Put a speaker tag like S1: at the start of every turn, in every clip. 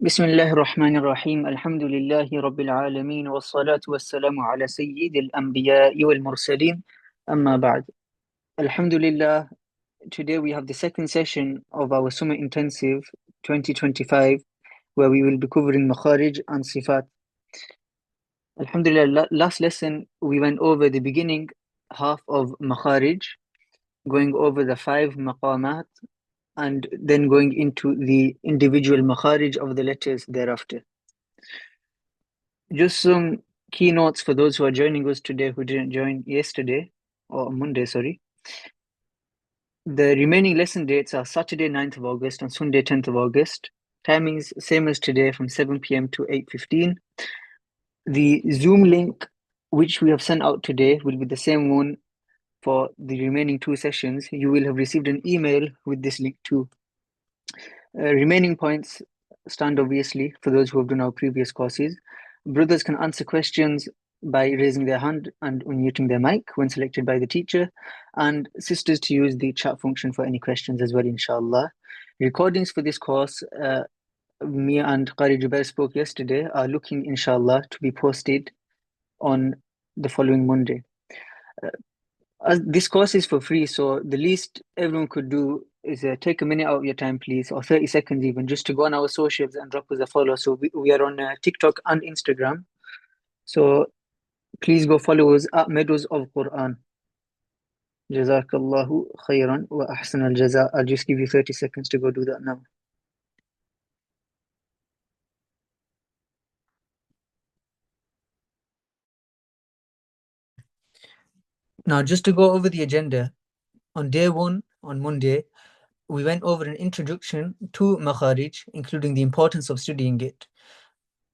S1: بسم الله الرحمن الرحيم الحمد لله رب العالمين والصلاة والسلام على سيد الأنبياء والمرسلين أما بعد. Alhamdulillah, today we have the second session of our Summer Intensive 2025 where we will be covering Makhaarij and Sifaat. Alhamdulillah, last lesson we went over the beginning half of Makhaarij, going over the 5 maqamat and then going into the individual Makhaarij of the letters thereafter. Just some keynotes for those who are joining us today who didn't join yesterday, or Monday, sorry. The remaining lesson dates are Saturday 9th of August and Sunday 10th of August. Timings same as today from 7 p.m. to 8:15. The Zoom link which we have sent out today will be the same one for the remaining 2 sessions. You will have received an email with this link too. Remaining points stand obviously for those who have done our previous courses. Brothers can answer questions by raising their hand and unmuting their mic when selected by the teacher, and sisters to use the chat function for any questions as well, inshallah. Recordings for this course, me and Qari Jubair spoke yesterday, are looking, inshallah, to be posted on the following Monday. As this course is for free, so the least everyone could do is take a minute out of your time, please, or 30 seconds even, just to go on our socials and drop us a follow. So we are on TikTok and Instagram. So please go follow us at Meadows of Qur'an. Jazakallahu khairan wa ahsan al-jaza. I'll just give you 30 seconds to go do that now. Now, just to go over the agenda, on day 1, on Monday, we went over an introduction to Makhaarij, including the importance of studying it.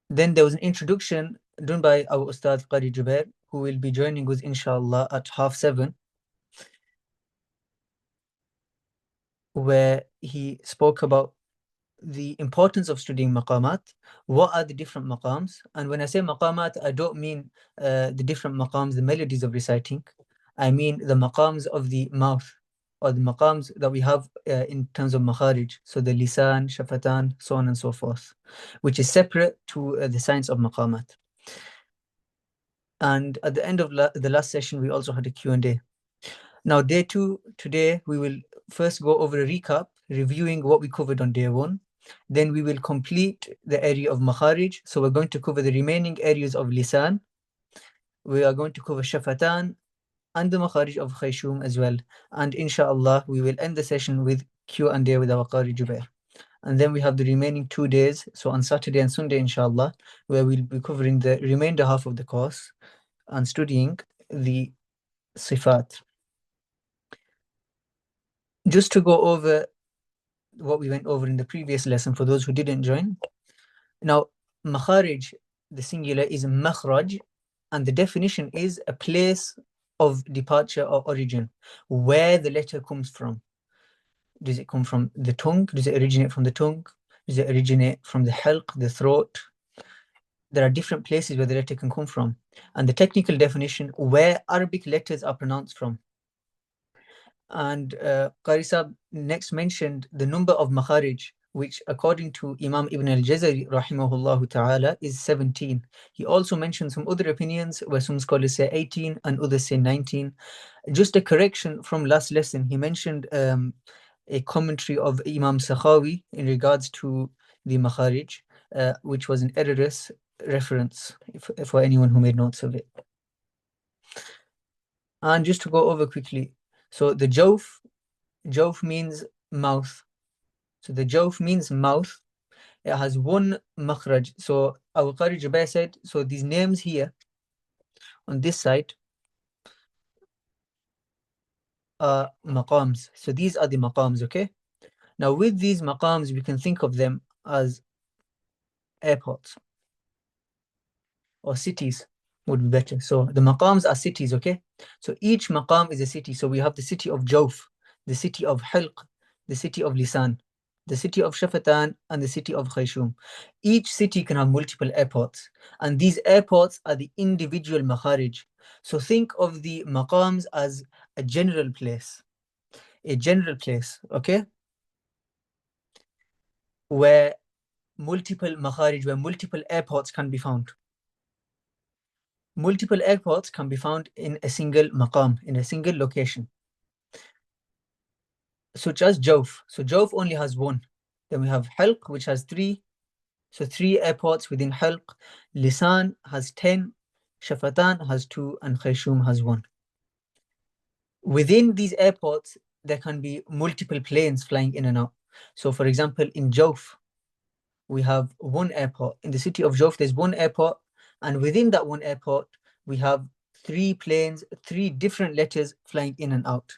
S1: Then there was an introduction done by our Ustad Qari Jubair, who will be joining us inshallah at 7:30, where he spoke about the importance of studying maqamat. What are the different maqams? And when I say maqamat, I don't mean the different maqams, the melodies of reciting. I mean the maqams of the mouth, or the maqams that we have in terms of makharij. So the lisan, shafatan, so on and so forth, which is separate to the science of maqamat. And at the end of the last session, we also had a Q&A. Now, day 2, today, we will first go over a recap, reviewing what we covered on day 1. Then we will complete the area of Makhaarij. So we're going to cover the remaining areas of Lisan. We are going to cover Shafatan and the Makhaarij of Khayshum as well. And inshallah, we will end the session with Q&A with our Qari Jubair. And then we have the remaining 2 days, so on Saturday and Sunday, inshallah, where we'll be covering the remainder half of the course and studying the Sifaat. Just to go over what we went over in the previous lesson for those who didn't join. Now, Makhaarij, the singular, is Makhraj, and the definition is a place of departure or origin, where the letter comes from. Does it come from the tongue? Does it originate from the tongue? Does it originate from the halq, the throat? There are different places where the letter can come from. And the technical definition, where Arabic letters are pronounced from. And Qari Sahib next mentioned the number of Makhaarij, which according to Imam Ibn al-Jazari rahimahullah ta'ala is 17. He also mentioned some other opinions where some scholars say 18 and others say 19. Just a correction from last lesson, he mentioned a commentary of Imam Sakhawi in regards to the Makhaarij, which was an erroneous reference for anyone who made notes of it. And just to go over quickly, so the Jawf means mouth. So the Jawf means mouth. It has one makhraj. So our Qari Jubair said, so these names here on this side are maqams. So these are the maqams, okay? Now with these maqams, we can think of them as airports or cities would be better. So the maqams are cities, okay? So each maqam is a city. So we have the city of Jawf, the city of Halq, the city of Lisan, the city of Shafatan, and the city of Khayshum. Each city can have multiple airports, and these airports are the individual makharij. So think of the maqams as a general place, okay? Where multiple makhaarij, where multiple airports can be found. Multiple airports can be found in a single maqam, in a single location. Such as Jawf. So Jawf only has one. Then we have Halq, which has 3. So 3 airports within Halq. Lisan has 10. Shafatan has 2. And Khayshum has 1. Within these airports, there can be multiple planes flying in and out. So for example, in Jawf, we have 1 airport. In the city of Jawf, there's 1 airport. And within that 1 airport, we have 3 planes, 3 different letters flying in and out.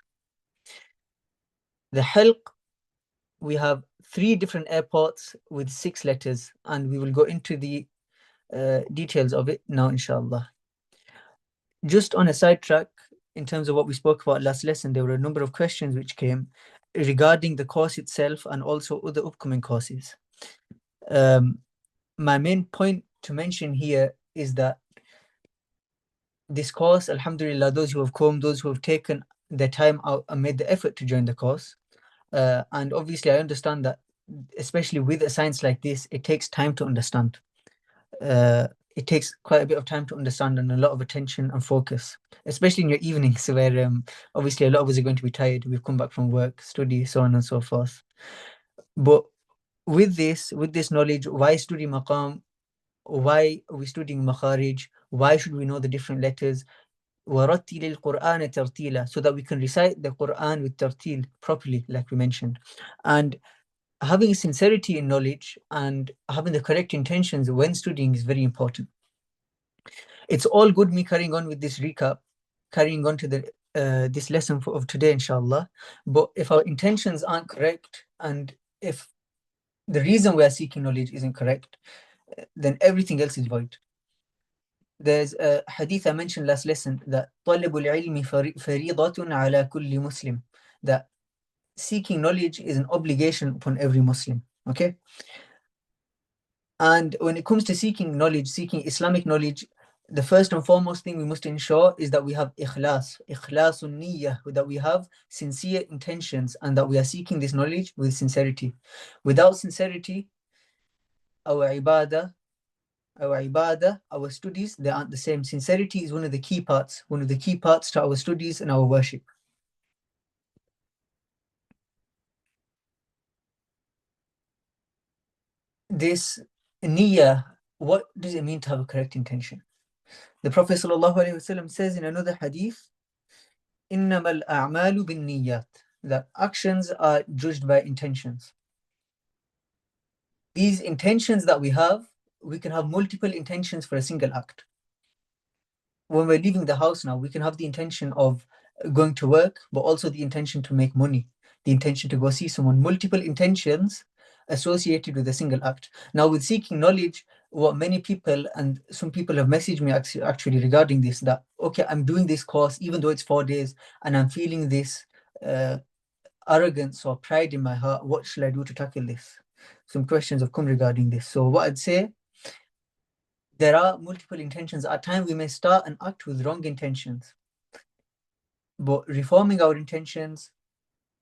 S1: The Halq, we have 3 different airports with 6 letters, and we will go into the details of it now, inshallah. Just on a sidetrack, in terms of what we spoke about last lesson, there were a number of questions which came regarding the course itself and also other upcoming courses. My main point to mention here is that this course, alhamdulillah, those who have come, those who have taken their time out and made the effort to join the course. And obviously I understand that, especially with a science like this, it takes time to understand. It takes quite a bit of time to understand and a lot of attention and focus, especially in your evenings where obviously a lot of us are going to be tired. We've come back from work, study, so on and so forth. But with this knowledge, why study maqam? Why are we studying Makhaarij? Why should we know the different letters? وَرَتِّلِ الْقُرْآنَ تَرْتِيلًا, so that we can recite the Qur'an with tartil properly, like we mentioned. And having sincerity in knowledge and having the correct intentions when studying is very important. It's all good me carrying on with this recap, carrying on to the this lesson of today, inshallah. But if our intentions aren't correct, and if the reason we are seeking knowledge isn't correct, then everything else is void. There's a hadith I mentioned last lesson, that طَلَبُ الْعِلْمِ فَرِيضَةٌ عَلَى كُلِّ مُسْلِمٍ, that seeking knowledge is an obligation upon every Muslim. Okay? And when it comes to seeking knowledge, seeking Islamic knowledge, the first and foremost thing we must ensure is that we have ikhlasun niyyah, that we have sincere intentions and that we are seeking this knowledge with sincerity. Without sincerity, our ibadah, our studies, they aren't the same. Sincerity is one of the key parts to our studies and our worship. This niyyah, what does it mean to have a correct intention? The Prophet ﷺ says in another hadith, إِنَّمَا الْأَعْمَالُ بِالنِّيَّاتِ, that actions are judged by intentions. These intentions that we have, we can have multiple intentions for a single act. When we're leaving the house now, we can have the intention of going to work, but also the intention to make money, the intention to go see someone, multiple intentions associated with a single act. Now, with seeking knowledge, what many people, and some people have messaged me actually regarding this, that, okay, I'm doing this course, even though it's 4 days, and I'm feeling this arrogance or pride in my heart. What shall I do to tackle this? Some questions have come regarding this. So what I'd say, there are multiple intentions. At times we may start an act with wrong intentions, but reforming our intentions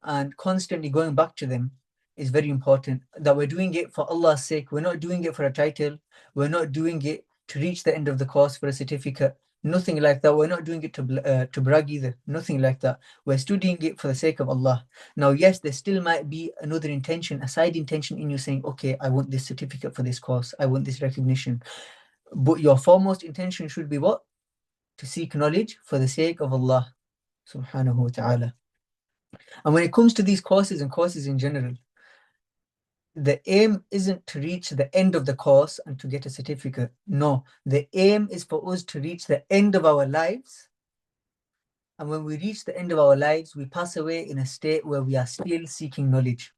S1: and constantly going back to them is very important. That we're doing it for Allah's sake. We're not doing it for a title. We're not doing it to reach the end of the course for a certificate. Nothing like that. We're not doing it to brag either. Nothing like that. We're studying it for the sake of Allah. Now, yes, there still might be another intention, a side intention in you saying, okay, I want this certificate for this course. I want this recognition. But your foremost intention should be what? To seek knowledge for the sake of Allah subhanahu wa ta'ala. And when it comes to these courses and courses in general, the aim isn't to reach the end of the course and to get a certificate. No, the aim is for us to reach the end of our lives. And when we reach the end of our lives, we pass away in a state where we are still seeking knowledge.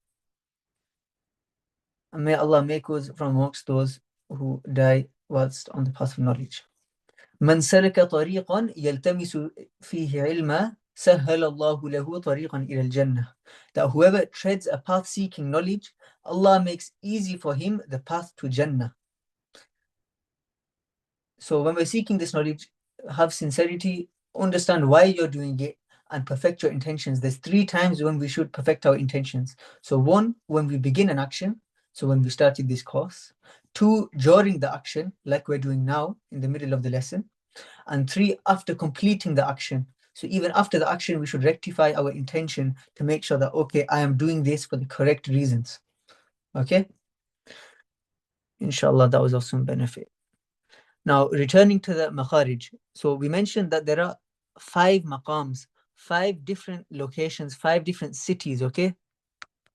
S1: And may Allah make us from amongst those who die whilst on the path of knowledge. من سلك طريقا يلتمس فيه علما سهل الله له طريقا إلى الجنة. That whoever treads a path seeking knowledge, Allah makes easy for him the path to Jannah. So when we're seeking this knowledge, have sincerity, understand why you're doing it, and perfect your intentions. There's 3 times when we should perfect our intentions. So 1, when we begin an action. So when we started this course. 2, during the action, like we're doing now in the middle of the lesson. And 3, after completing the action. So even after the action, we should rectify our intention to make sure that, okay, I am doing this for the correct reasons. Okay? Inshallah, that was of some benefit. Now, returning to the Makhaarij. So we mentioned that there are 5 maqams, 5 different locations, 5 different cities, okay?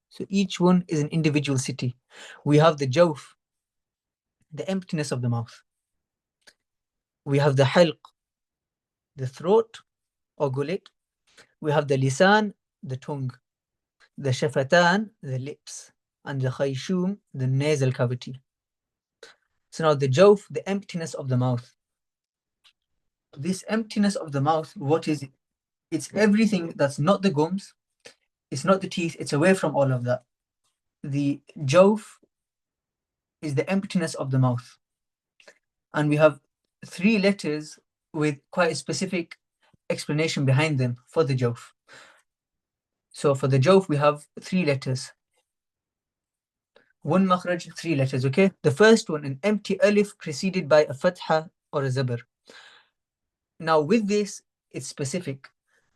S1: So each one is an individual city. We have the jawf, the emptiness of the mouth. We have the halq, the throat or gullet. We have the lisan, the tongue. The shafatan, the lips. And the khayshum, the nasal cavity. So now the jawf, the emptiness of the mouth. This emptiness of the mouth, what is it? It's everything that's not the gums, it's not the teeth, it's away from all of that. The jawf is the emptiness of the mouth. And we have 3 letters with quite a specific explanation behind them for the jawf. So for the jawf, we have 3 letters. 1 makhraj, 3 letters, okay? The first one, an empty alif preceded by a fatha or a zabr. Now with this, it's specific.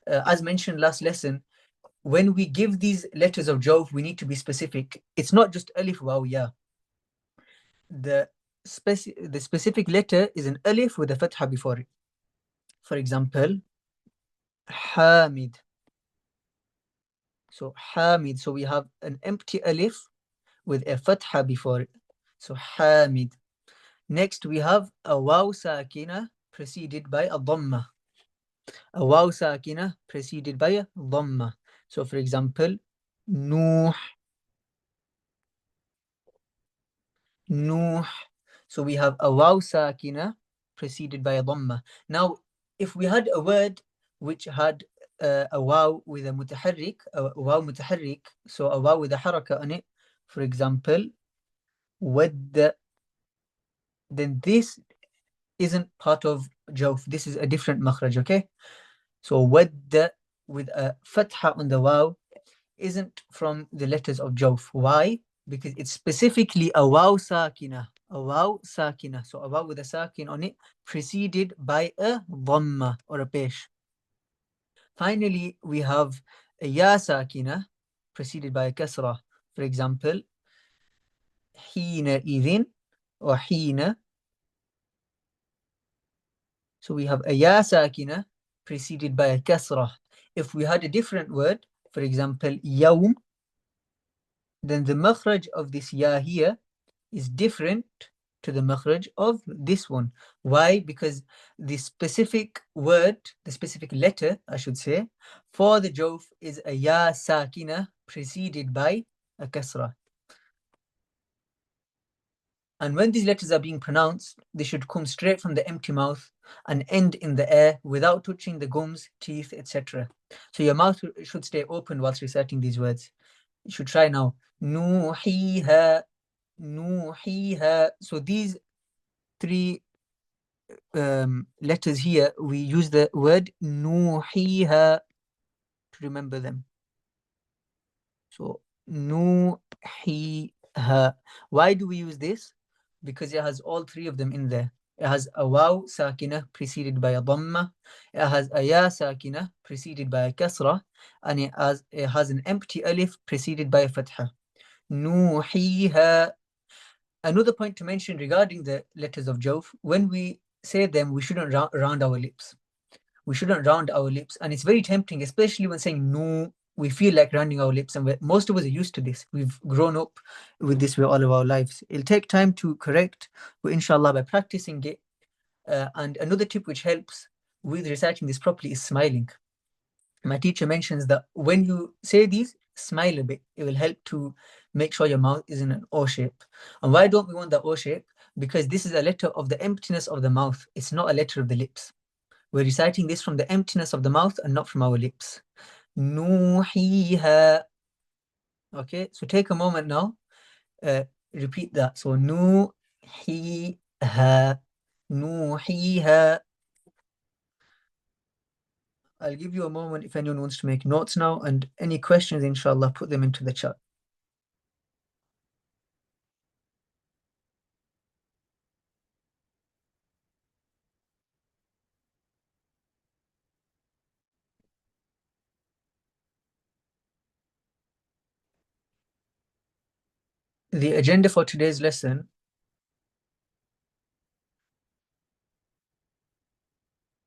S1: As mentioned last lesson, when we give these letters of jawf, we need to be specific. It's not just alif, waw, ya. The specific letter is an alif with a fatha before it. For example, hamid. So hamid. So we have an empty alif with a fatha before it. So hamid. Next we have a waw sakina preceded by a dhamma. A waw sakina preceded by a dhamma. So for example, Nuh. Nuh. So we have a waw sakina preceded by a dhamma. Now, if we had a word which had a waw with a mutaharrik, so a waw with a haraka on it, for example, wad, then this isn't part of jawf. This is a different makhraj, okay? So wad with a fatha on the waw isn't from the letters of jawf. Why? Because it's specifically a waw sakina. A waw sakina. So a waw with a sakin on it, preceded by a dhamma or a pesh. Finally, we have a ya sakina, preceded by a kasra. For example, hina idhin or hina. So we have a ya sakina preceded by a kasra. If we had a different word, for example, yawm, then the makhraj of this ya here is different to the makhraj of this one. Why? Because the specific word, the specific letter, I should say, for the jawf is a ya sakina preceded by a kasra. And when these letters are being pronounced, they should come straight from the empty mouth and end in the air without touching the gums, teeth, etc. So your mouth should stay open whilst reciting these words. You should try now. Nuhiha, nuhiha. So these 3 letters here, we use the word nuhiha to remember them. So nuhiha. Why do we use this? Because it has all 3 of them in there. It has a waw sakina preceded by a dhamma. It has a ya sakina preceded by a kasra. And it has an empty alif preceded by a fatha. Nuhiha. Another point to mention regarding the letters of jawf, when we say them, we shouldn't round our lips. We shouldn't round our lips. And it's very tempting, especially when saying no, we feel like rounding our lips. And most of us are used to this. We've grown up with this way all of our lives. It'll take time to correct, but inshallah, by practicing it. And another tip which helps with reciting this properly is smiling. My teacher mentions that when you say these, smile a bit. It will help to make sure your mouth is in an O shape. And why don't we want the O shape? Because this is a letter of the emptiness of the mouth. It's not a letter of the lips. We're reciting this from the emptiness of the mouth and not from our lips. Nuhiha. Okay, so take a moment now. Repeat that. So nuhiha. Nuhiha. I'll give you a moment if anyone wants to make notes now, and any questions, inshallah, put them into the chat. The agenda for today's lesson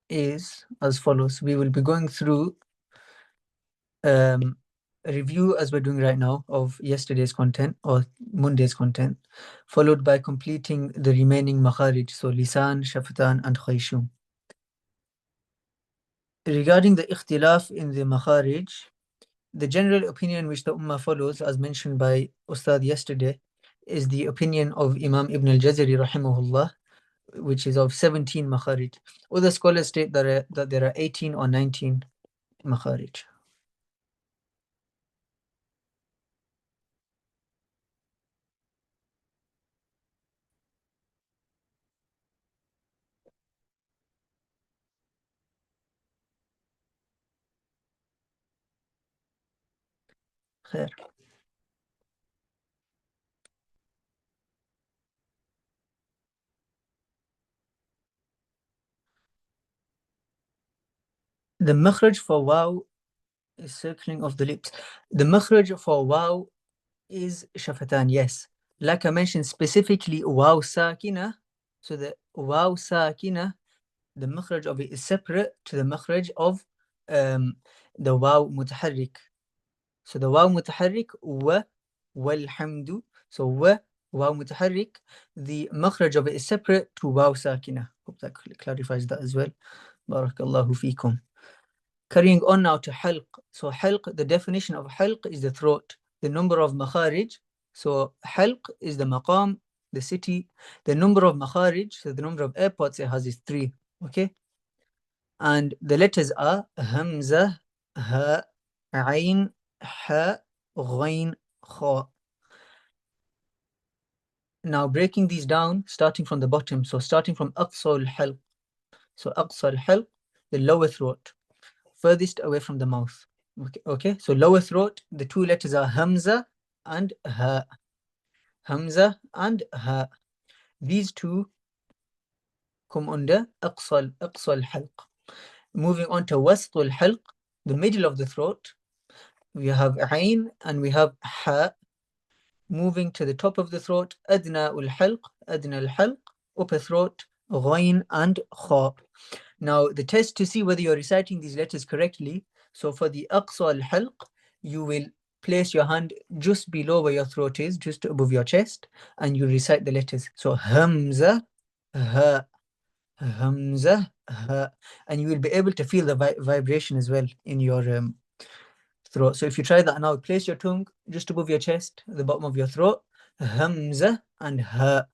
S1: is as follows. We will be going through a review, as we're doing right now, of yesterday's content or Monday's content, followed by completing the remaining Makhaarij, so Lisan, Shafatan, and Khayshum. Regarding the ikhtilaf in the Makhaarij, the general opinion which the Ummah follows, as mentioned by Ustad yesterday, is the opinion of Imam Ibn al-Jazari rahimahullah, which is of 17 Makhaarij. Other scholars state that there are 18 or 19 Makhaarij. Khair. The makhraj for waw is circling of the lips. The makhraj for waw is shafatan, yes. Like I mentioned, specifically waw sakina. So the waw sakina, the makhraj of it is separate to the makhraj of the waw mutaharrik. So the waw mutaharrik wa walhamdu. So waw mutaharrik, the makhraj of it is separate to waw sakina. Hope that clarifies that as well. Barakallahu feekum. Carrying on now to halq. So halq, the definition of halq is the throat. The number of makharij. So halq is the maqam, the city. The number of makharij, so the number of airports it has is 3. Okay? And the letters are hamza, ha, ayn, ha, ghain, kha. Now breaking these down, starting from the bottom. So starting from aqsa al-halq. So aqsa al-halq, the lower throat, furthest away from the mouth. Okay, so lower throat, the 2 letters are hamza and ha. Hamza and ha. These 2 come under aqsa al-halq. Moving on to wasq al-halq, the middle of the throat, we have ayn and we have ha. Moving to the top of the throat, adna al-halq, upper throat, ghain and kha. Now the test to see whether you're reciting these letters correctly. So for the aqsa al-halq, you will place your hand just below where your throat is, just above your chest, and you recite the letters. So hamza, ha, hamza, ha, and you will be able to feel the vibration as well in your throat. So if you try that now, place your tongue just above your chest, at the bottom of your throat, hamza and ha,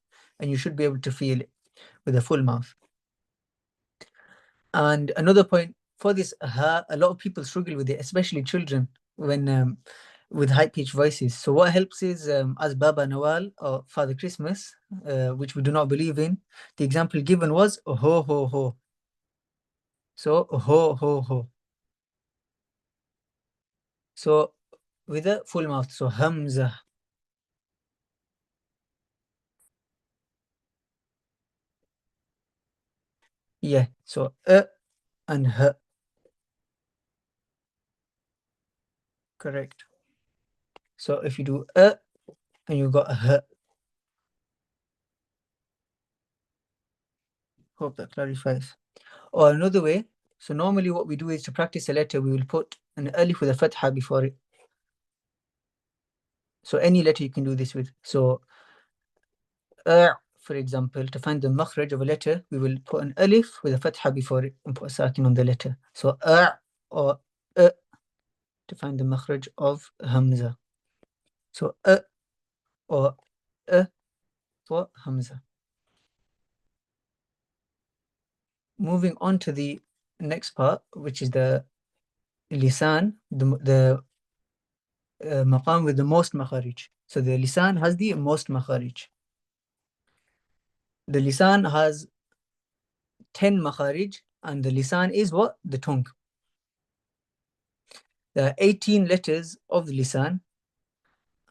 S1: and you should be able to feel it with a full mouth. And another point for this ha, a lot of people struggle with it, especially children, when with high-pitched voices. So what helps is, as Baba Nawal or Father Christmas, which we do not believe in, the example given was ho ho ho. So ho ho ho. So with a full mouth, so hamza. Yeah, so and h. Correct. So if you do and you got a h. Hope that clarifies. Or another way, so normally what we do is to practice a letter, we will put an alif with a fatha before it. So any letter you can do this with. So for example, to find the makhraj of a letter, we will put an alif with a fatha before it and put a sakin on the letter. So or to find the makhraj of hamza. So or for hamza. Moving on to the next part, which is the lisan, the maqam with the most makharij. So the lisan has the most makharij. The lisan has 10 makharij, and the lisan is what? The tongue. There are 18 letters of the lisan,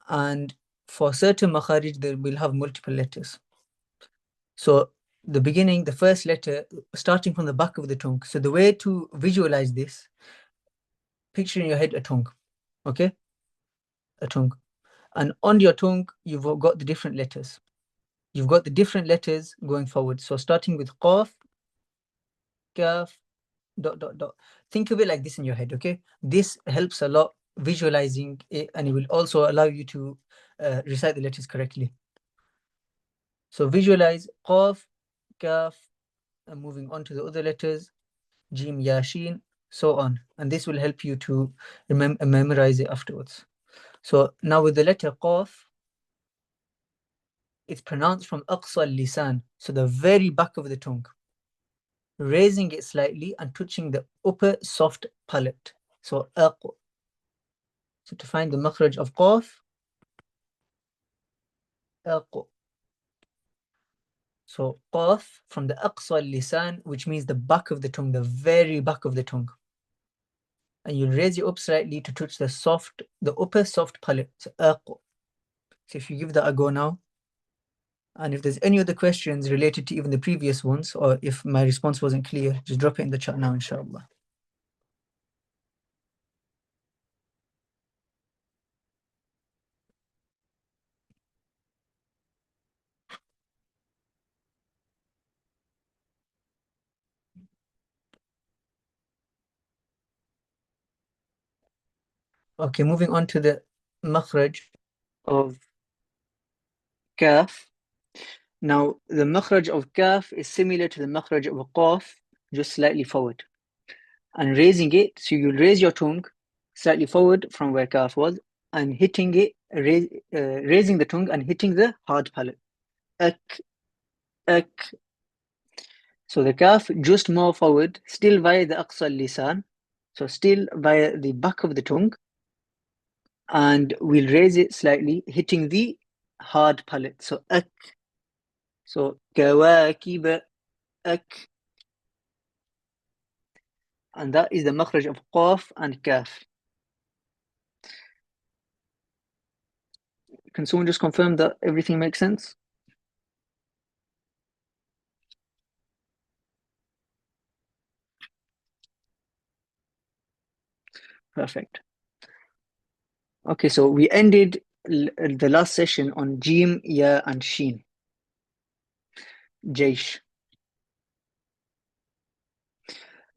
S1: and for certain makharij, they will have multiple letters. So the beginning, the first letter, starting from the back of the tongue. So the way to visualize this, picture in your head a tongue, okay? A tongue. And on your tongue, you've got the different letters. You've got the different letters going forward. So starting with qaf, kaf, dot, dot, dot. Think of it like this in your head, okay? This helps a lot visualizing it, and it will also allow you to recite the letters correctly. So visualize qaf, kaf, and moving on to the other letters, jim, ya, shin, so on. And this will help you to memorize it afterwards. So now with the letter qaf, it's pronounced from aqsa al-lisan, so the very back of the tongue, raising it slightly and touching the upper soft palate. So aq. So to find the makhraj of qaf, aq. So qaf from the aqsa al-lisan, which means the back of the tongue, the very back of the tongue. And you raise it up slightly to touch the upper soft palate. So aq. So if you give that a go now, and if there's any other questions related to even the previous ones, or if my response wasn't clear, just drop it in the chat now, inshallah. Okay, moving on to the makhraj of kaf. Now, the makhraj of kaf is similar to the makhraj of qaf, just slightly forward. And raising it, so you'll raise your tongue slightly forward from where kaf was, and hitting it, raising the tongue and hitting the hard palate. Ak, ak. So the kaf just more forward, still via the aqsa lisan, so still via the back of the tongue, and we'll raise it slightly, hitting the hard palate. So ak. So kawakib, ak. And that is the makhraj of qaf and kaf. Can someone just confirm that everything makes sense? Perfect. Okay, so we ended the last session on jim, ya, and shin. Jaish.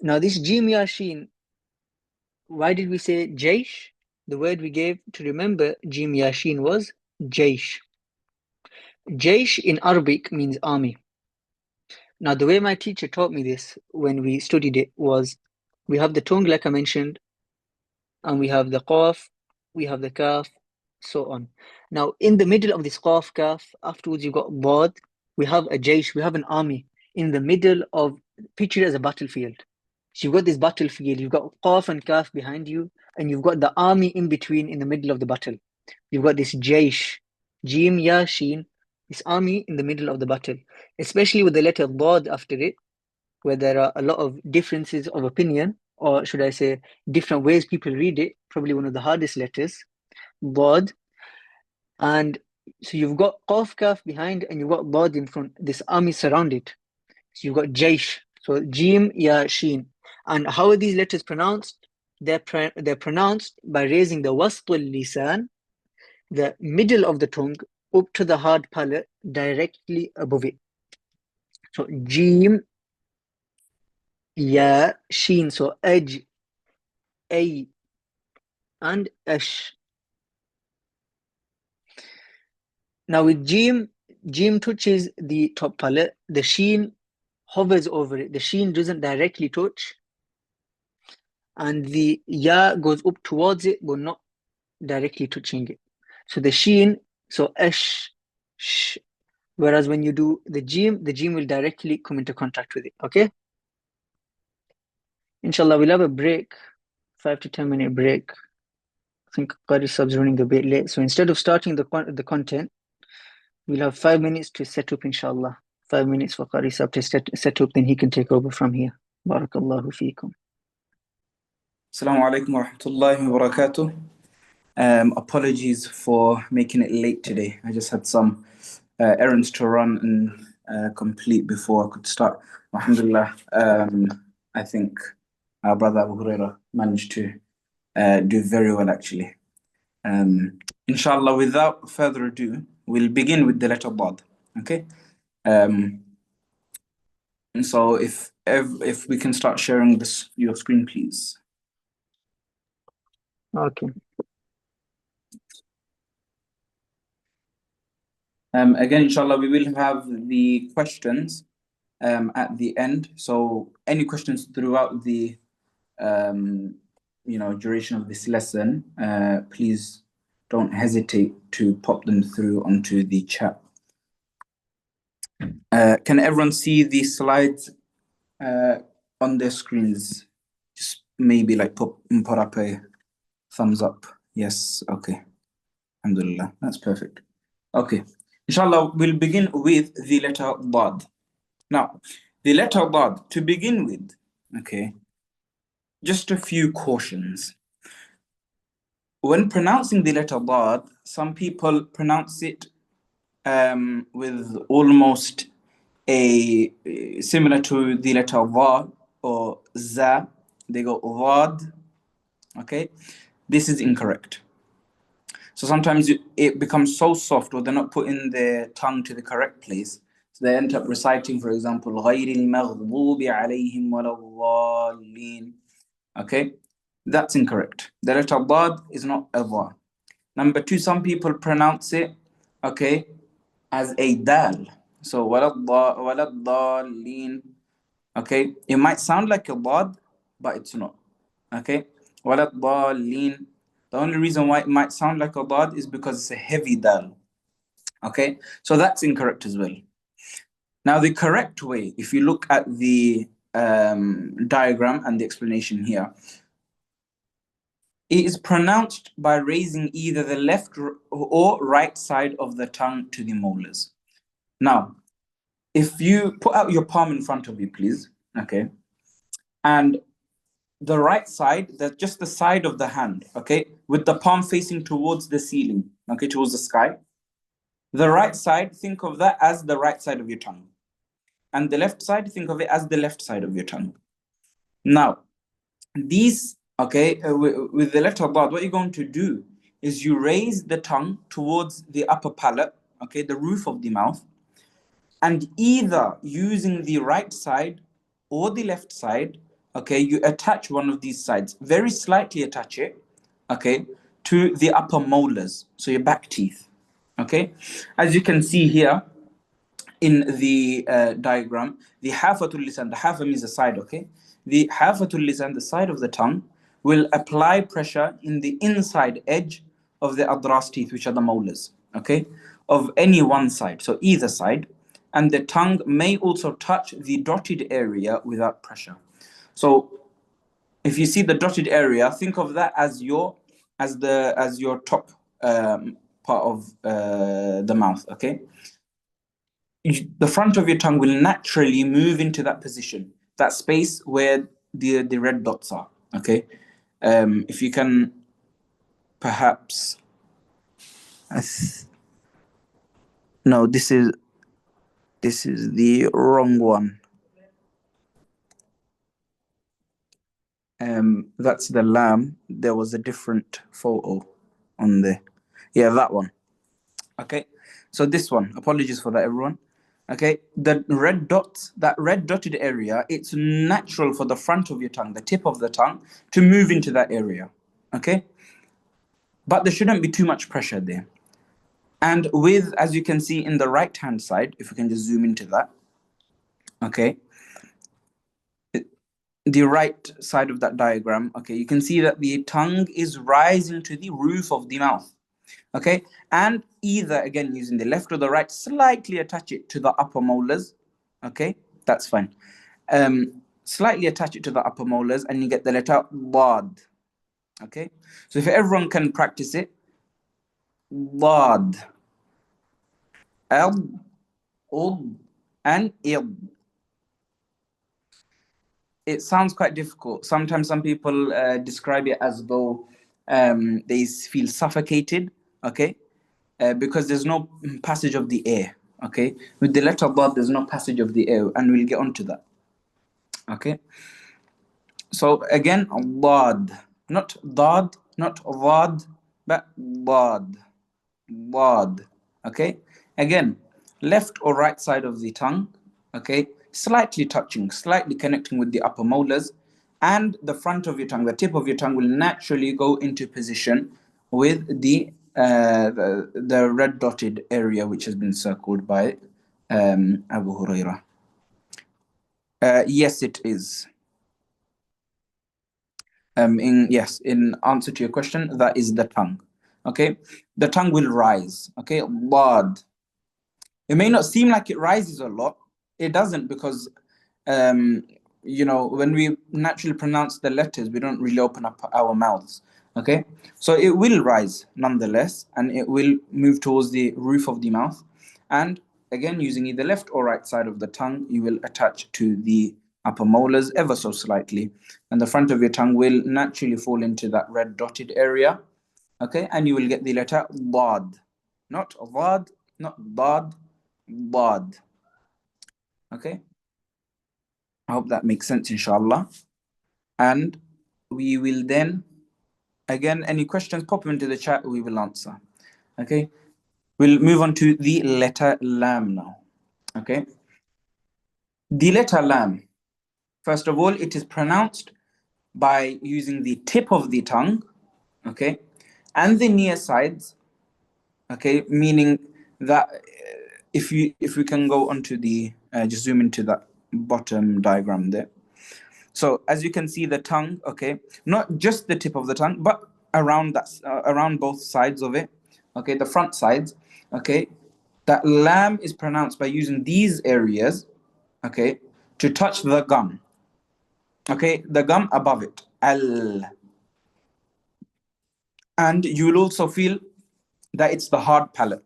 S1: Now this jim, ya, shin, why did we say jaish? The word we gave to remember jim, ya, shin was jaish. Jaish in Arabic means army. Now the way my teacher taught me this when we studied it was, we have the tongue like I mentioned, and we have the qaf, we have the kaf, so on. Now, in the middle of this qaf, kaf, afterwards you've got bod, we have a jaysh, we have an army in the middle of, picture it as a battlefield. So you've got this battlefield, you've got qaf and kaf behind you, and you've got the army in between in the middle of the battle. You've got this jaysh, jim, ya, shin, this army in the middle of the battle, especially with the letter bod after it, where there are a lot of differences of opinion, or should I say, different ways people read it, probably one of the hardest letters, bod. And so you've got qaf, kaf behind, and you've got bod in front, this army surrounded. So you've got jaish, so jim, ya, shin. And how are these letters pronounced? They're pronounced by raising the wastul lisan, the middle of the tongue, up to the hard palate, directly above it. So jim, ya, shin, so aj, a, and ash. Now with jim, jim touches the top palate, the sheen hovers over it. The sheen doesn't directly touch, and the ya goes up towards it, but not directly touching it. So the sheen, so ash, sh. Whereas when you do the jim will directly come into contact with it. Okay? Inshallah, we'll have a break, 5 to 10 minute break. I think Qari sub's running a bit late. So instead of starting the content, we'll have 5 minutes to set up, inshallah. 5 minutes for Qari Sab to set up, then he can take over from here. Barakallahu feekum.
S2: Assalamu alaikum wa rahmatullahi wa barakatuh. Apologies for making it late today. I just had some errands to run and complete before I could start. Alhamdulillah, I think our brother Abu Hurairah managed to do very well actually. inshallah, without further ado, we'll begin with the letter Dad. Okay. And so if we can start sharing your screen, please.
S1: Okay.
S2: Again, inshallah, we will have the questions at the end. So any questions throughout the duration of this lesson, please don't hesitate to pop them through onto the chat. Can everyone see the slides on their screens? Just maybe like put up a thumbs up. Yes, okay. Alhamdulillah, that's perfect. Okay, inshallah, we'll begin with the letter Dad. Now, the letter Dad, to begin with, okay, just a few cautions. When pronouncing the letter Dad, some people pronounce it with almost a similar to the letter Va or Za. They go Dad. Okay, this is incorrect. So sometimes it becomes so soft, or they're not putting their tongue to the correct place. So they end up reciting, for example, غَيْرِ الْمَغْضُوبِ عَلَيْهِمْ وَلَا الضَّالِّينَ. Okay, that's incorrect. The letter Dad is not a Va. Number two, some people pronounce it, okay, as a Dal. So وَلَا الضَّالِّينَ. Okay, it might sound like a Dad, but it's not. Okay, وَلَا الضَّالِّينَ. The only reason why it might sound like a Dad is because it's a heavy Dal. Okay, so that's incorrect as well. Now, the correct way, if you look at the diagram and the explanation here, it is pronounced by raising either the left or right side of the tongue to the molars. Now, if you put out your palm in front of you, please, okay, and the right side, that's just the side of the hand, okay, with the palm facing towards the ceiling, okay, towards the sky. The right side, think of that as the right side of your tongue. And the left side, think of it as the left side of your tongue. Now, these, okay, with the letter Dad, what you're going to do is you raise the tongue towards the upper palate, okay, the roof of the mouth, and either using the right side or the left side, okay, you attach one of these sides, very slightly attach it, okay, to the upper molars, so your back teeth, okay. As you can see here in the diagram, the hafatul lisan, the hafa means the side, okay, the hafatul lisan, the side of the tongue, will apply pressure in the inside edge of the adras teeth, which are the molars, okay, of any one side, so either side. And the tongue may also touch the dotted area without pressure. So if you see the dotted area, think of that as your top part of the mouth, okay. The front of your tongue will naturally move into that position, that space where the red dots are, okay. If you can perhaps no, this is the wrong one. That's the lamb. There was a different photo on there. Yeah, that one. Okay, so this one, apologies for that, everyone. Okay, the red dots, that red dotted area, it's natural for the front of your tongue, the tip of the tongue, to move into that area. Okay, but there shouldn't be too much pressure there. And with, as you can see in the right hand side, if we can just zoom into that, okay, the right side of that diagram, okay, you can see that the tongue is rising to the roof of the mouth, okay, and either, again, using the left or the right, slightly attach it to the upper molars, okay, that's fine. Slightly attach it to the upper molars and you get the letter Dad, okay. So if everyone can practice it, Dad, Ad, Ud, and Id. It sounds quite difficult. Sometimes some people describe it as though they feel suffocated, okay, because there's no passage of the air, okay. With the letter Dad, there's no passage of the air, and we'll get onto that, okay. So again, Dad, not Dad, not Dad, but Dad, Wad. Okay. Again, left or right side of the tongue. Okay. Slightly touching, slightly connecting with the upper molars, and the front of your tongue, the tip of your tongue will naturally go into position with the red dotted area which has been circled by Abu Hurairah. Yes, it is. In answer to your question, that is the tongue. Okay, the tongue will rise. Okay, wad. It may not seem like it rises a lot. It doesn't, because when we naturally pronounce the letters, we don't really open up our mouths. Okay, so it will rise nonetheless, and it will move towards the roof of the mouth. And again, using either left or right side of the tongue, you will attach to the upper molars ever so slightly, and the front of your tongue will naturally fall into that red dotted area. Okay, and you will get the letter dad, not dad, not dad, dad. Okay, I hope that makes sense, inshallah. And we will then, again, any questions, pop them into the chat, we will answer. Okay, we'll move on to the letter lam now. Okay, the letter lam, first of all, it is pronounced by using the tip of the tongue, okay, and the near sides, okay, meaning that if we can go onto the just zoom into that bottom diagram there. So as you can see, the tongue, okay, not just the tip of the tongue, but around that, around both sides of it, okay, the front sides, okay, that lam is pronounced by using these areas, okay, to touch the gum, okay, the gum above it, al. And you will also feel that it's the hard palate,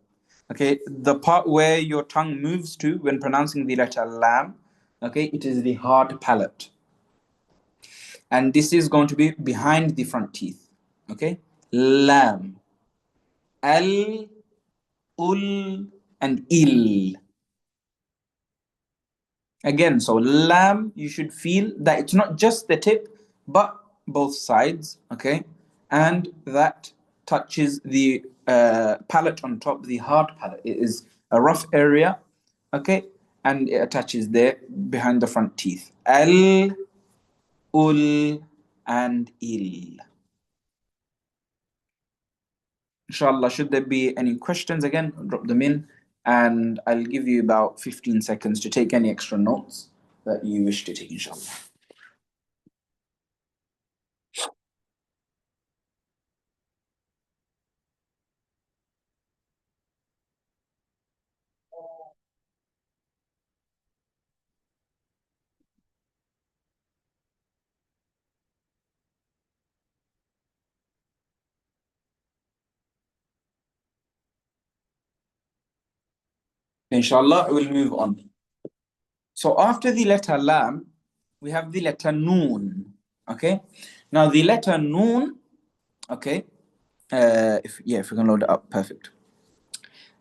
S2: okay, the part where your tongue moves to when pronouncing the letter lam, okay, it is the hard palate. And this is going to be behind the front teeth. Okay, lam, al, ul, and il. Again, so lam, you should feel that it's not just the tip, but both sides. Okay, and that touches the palate on top, the hard palate. It is a rough area. Okay, and it attaches there behind the front teeth. Al, ul, and il. Inshallah, should there be any questions, again, drop them in, and I'll give you about 15 seconds to take any extra notes that you wish to take, inshallah. Inshallah, we'll move on. So after the letter lam, we have the letter noon. Okay. Now the letter noon, okay, if we can load it up, perfect.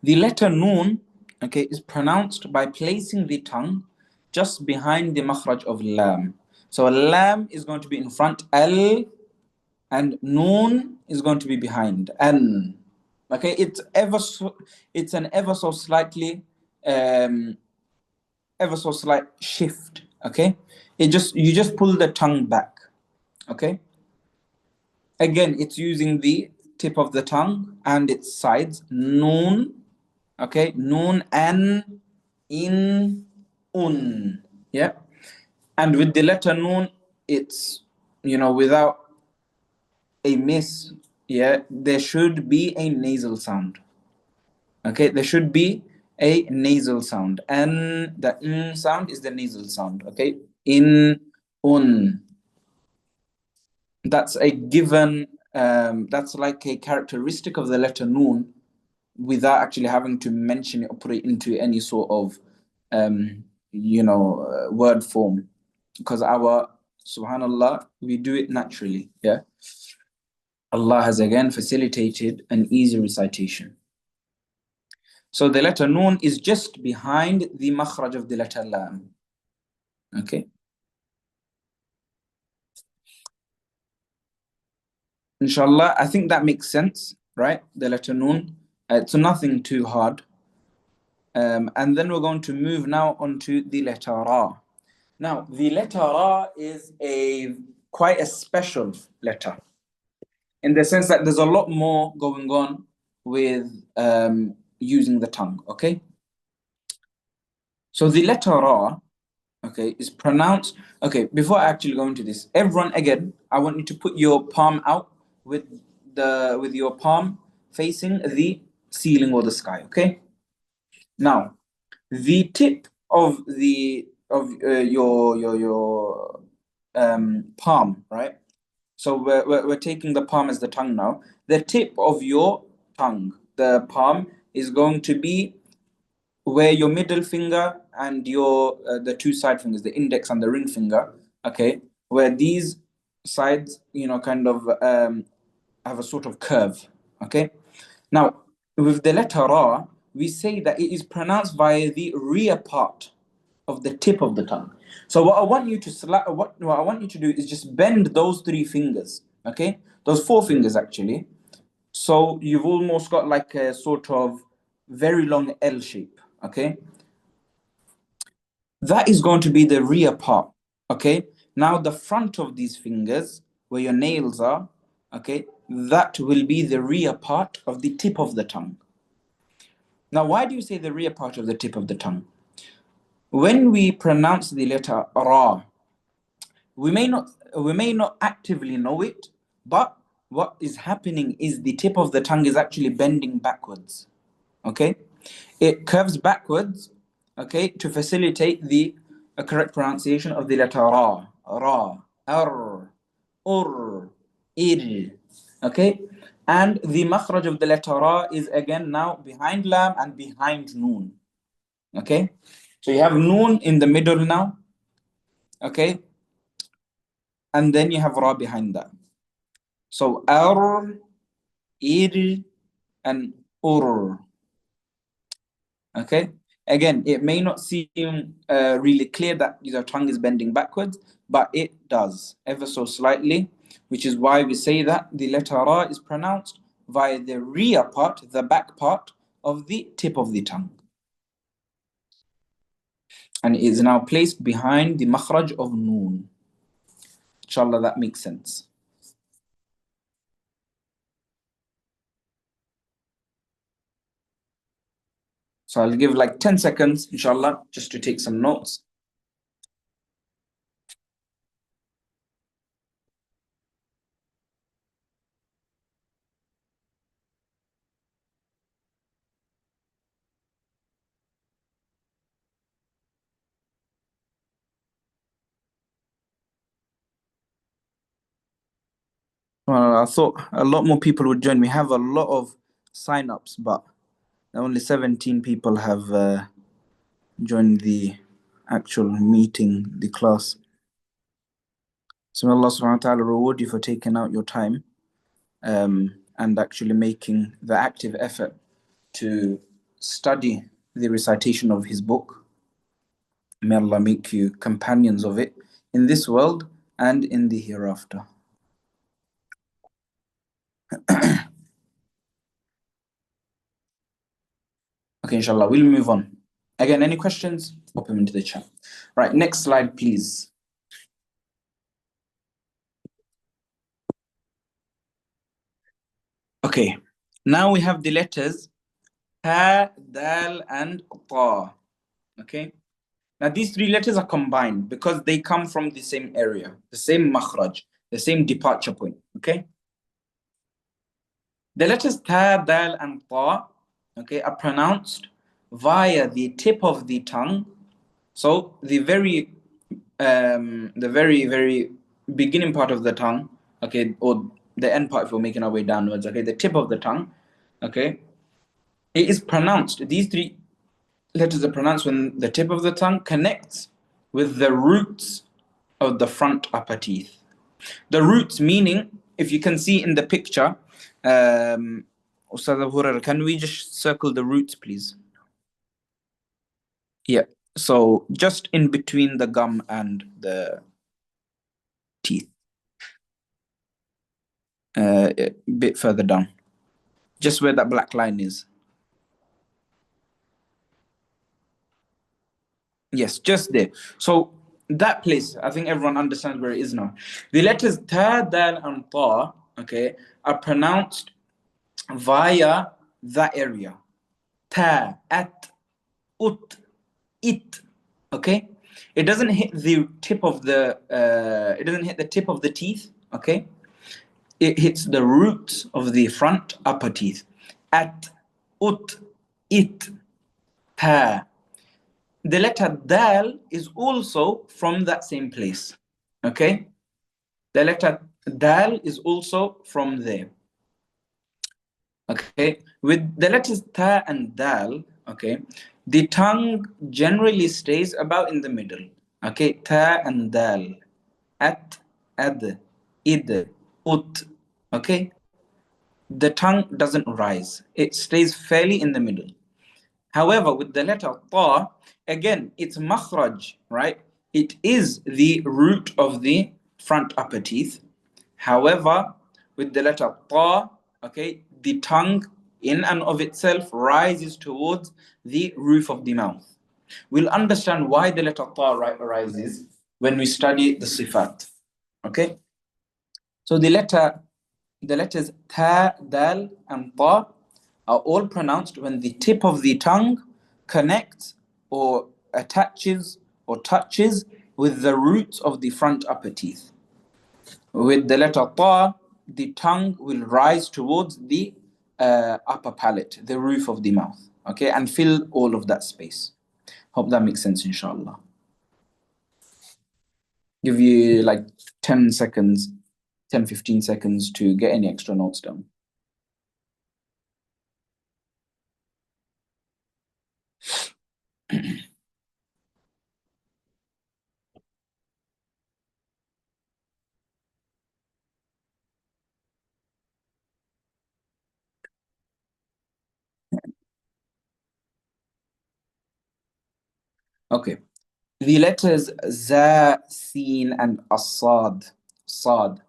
S2: The letter noon, okay, is pronounced by placing the tongue just behind the makhraj of lam. So lam is going to be in front, al, and noon is going to be behind, an. Okay, it's an ever so slightly ever so slight shift. Okay, you just pull the tongue back. Okay, again, it's using the tip of the tongue and its sides. Noon, okay, noon, an, in, un. Yeah, and with the letter noon, it's without a miss, yeah, there should be a nasal sound. Okay, there should be a nasal sound, and the n sound is the nasal sound. Okay, in, un. That's a given. That's like a characteristic of the letter noon, without actually having to mention it or put it into any sort of word form, because our subhanallah, we do it naturally. Yeah, Allah has again facilitated an easy recitation. So the letter noon is just behind the makhraj of the letter lam. Okay. Inshallah, I think that makes sense, right? The letter noon. So nothing too hard. And then we're going to move now onto the letter Ra. Now, the letter Ra is quite a special letter in the sense that there's a lot more going on with using the tongue, okay? So the letter Ra, okay, is pronounced. Okay, before I actually go into this, everyone again, I want you to put your palm out with your palm facing the ceiling or the sky, okay? Now, the tip of your palm, right? So we're taking the palm as the tongue now. The tip of your tongue, the palm, is going to be where your middle finger and your the two side fingers, the index and the ring finger, okay, where these sides, kind of have a sort of curve, okay. Now, with the letter Ra, we say that it is pronounced via the rear part of the tip of the tongue. So what I want you to what I want you to do is just bend those three fingers, okay, those four fingers actually. So you've almost got like a sort of very long L shape, okay. That is going to be the rear part, okay. Now the front of these fingers, where your nails are, okay, that will be the rear part of the tip of the tongue. Now, why do you say the rear part of the tip of the tongue? When we pronounce the letter Ra, we may not actively know it, but what is happening is the tip of the tongue is actually bending backwards, okay. It curves backwards, okay, to facilitate the correct pronunciation of the letter Ra, Ra, Ar, Ur, Ir, okay. And the makhraj of the letter Ra is again now behind Lam and behind Noon, okay. So you have Noon in the middle now, okay, and then you have Ra behind that. So Ar, Ir, and Ur. Okay. Again, it may not seem really clear that your tongue is bending backwards, but it does ever so slightly, which is why we say that the letter Ra is pronounced via the rear part, the back part of the tip of the tongue. And it is now placed behind the makhraj of Noon. Inshallah, that makes sense. So I'll give like 10 seconds, inshallah, just to take some notes. Well, I thought a lot more people would join. We have a lot of sign-ups, but only 17 people have joined the actual meeting, the class. So may Allah subhanahu wa ta'ala reward you for taking out your time and actually making the active effort to study the recitation of his book. May Allah make you companions of it in this world and in the hereafter. Okay, inshallah, we'll move on. Again, any questions? Pop them into the chat. Right, next slide, please. Okay, now we have the letters Ha, Dal, and Ta. Okay, now these three letters are combined because they come from the same area, the same makhraj, the same departure point. Okay, the letters Ta, Dal, and Ta, okay, are pronounced via the tip of the tongue. So the very very beginning part of the tongue, okay, or the end part if we're making our way downwards, okay, the tip of the tongue, okay, it is pronounced. These three letters are pronounced when the tip of the tongue connects with the roots of the front upper teeth. The roots meaning, if you can see in the picture, Ustad Abu Hurairah, can we just circle the roots, please? Yeah. So just in between the gum and the teeth. A bit further down. Just where that black line is. Yes, just there. So that place, I think everyone understands where it is now. The letters ta, dal, and ta, okay, are pronounced via that area. Ta, at, ut, it. Okay, it doesn't hit the tip of the. It doesn't hit the tip of the teeth. Okay, it hits the roots of the front upper teeth. At, ut, it, ta. The letter dal is also from that same place. Okay, the letter dal is also from there. Okay, with the letters ta and dal, okay, the tongue generally stays about in the middle. Okay, ta and dal, at, ad, id, ut. Okay, the tongue doesn't rise, it stays fairly in the middle. However, with the letter ta, again, it's makhraj, right? It is the root of the front upper teeth. However, with the letter ta, okay, the tongue in and of itself rises towards the roof of the mouth. We'll understand why the letter ta rises when we study the Sifaat. Okay? So the letters ta, dal, and ta are all pronounced when the tip of the tongue connects or attaches or touches with the roots of the front upper teeth. With the letter ta, the tongue will rise towards the upper palate, the roof of the mouth, okay, and fill all of that space. Hope that makes sense, inshallah. Give you like 10 seconds, 10, 15 seconds to get any extra notes down. Okay. The letters za, sin, and asad, sad.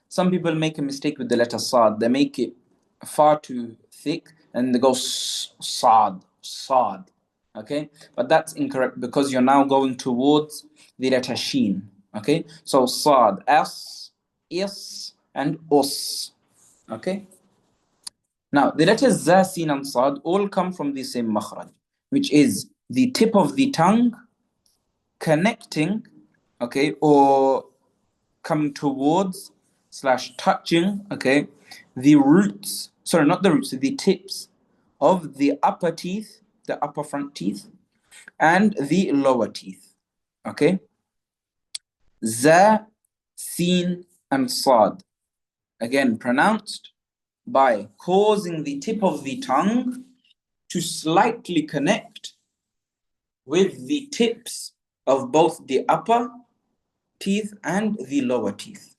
S2: Some people make a mistake with the letter sad. They make it far too thick and they go sad, sad. Okay, but that's incorrect because you're now going towards the letter sheen. Okay, so sad, s, is, and us. Okay. Now the letters za, sin, and sad all come from the same makhraj, which is the tip of the tongue connecting, okay, or coming towards slash touching, okay, the roots, sorry, not the roots, the tips of the upper teeth, the upper front teeth, and the lower teeth, okay. Za, sin, and sad, again pronounced by causing the tip of the tongue to slightly connect with the tips of both the upper teeth and the lower teeth.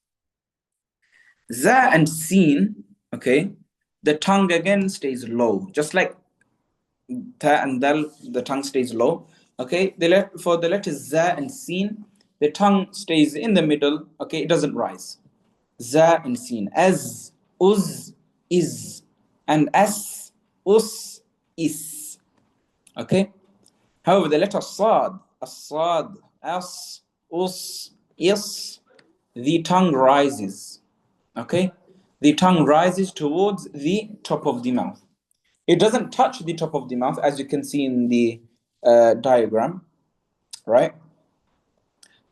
S2: Za and sin, okay, the tongue again stays low, just like ta and dal, the tongue stays low. Okay, for the letters za and sin, the tongue stays in the middle. Okay, it doesn't rise. Za and sin, as, uz, is, and as, us, is. Okay. However, the letter sad, as-sad, as, us, is, the tongue rises. Okay, the tongue rises towards the top of the mouth. It doesn't touch the top of the mouth, as you can see in the diagram, right?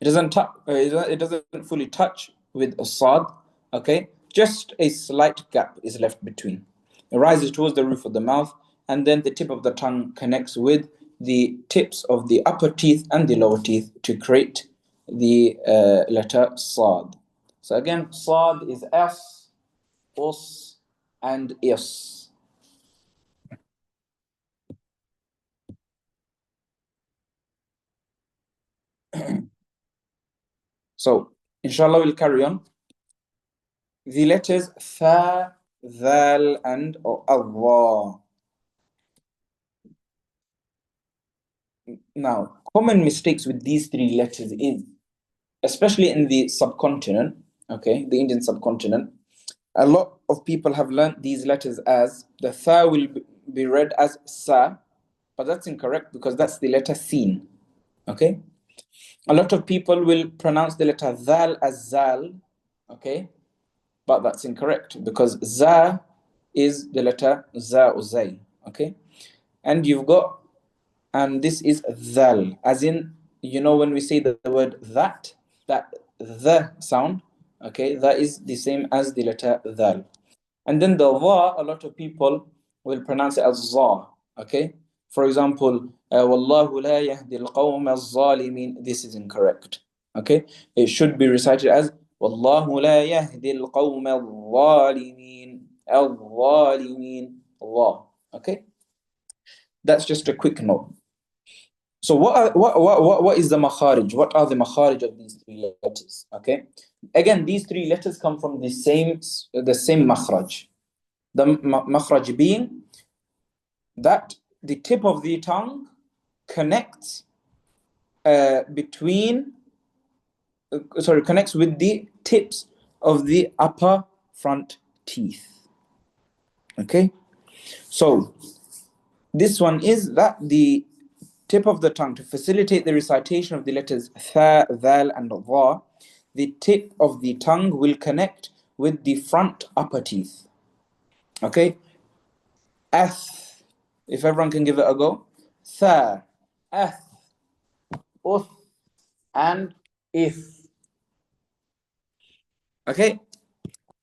S2: It doesn't it doesn't fully touch with a sad. Okay, just a slight gap is left between. It rises towards the roof of the mouth, and then the tip of the tongue connects with the tips of the upper teeth and the lower teeth to create the letter sad. So again, sad is s, us, and is. So inshallah we'll carry on. The letters fa, dhal, and Allah. Now, common mistakes with these three letters is, especially in the subcontinent, okay, the Indian subcontinent, a lot of people have learnt these letters as the tha will be read as sa, but that's incorrect because that's the letter sin. Okay. A lot of people will pronounce the letter zal as zal. Okay. But that's incorrect because za is the letter za or zay. Okay. And you've got, and this is dhal, as in, you know, when we say the word that the sound, okay, that is the same as the letter dhal. And then the dha, a lot of people will pronounce it as za, okay. For example, wallahu la yahdi al-qawm al-zalimin. This is incorrect, okay. It should be recited as wallahu la yahdi al-qawm al-zalimin, al-zalimin, Allah, okay. That's just a quick note. So what is the makharij? What are the makharij of these three letters? Okay. Again, these three letters come from the same makhraj. The makhraj being that the tip of the tongue connects connects with the tips of the upper front teeth. Okay. So this one is that the tip of the tongue, to facilitate the recitation of the letters tha, dhal, and dha, the tip of the tongue will connect with the front upper teeth. Okay? Ath, if everyone can give it a go. Tha, ath, uth, and if. Okay?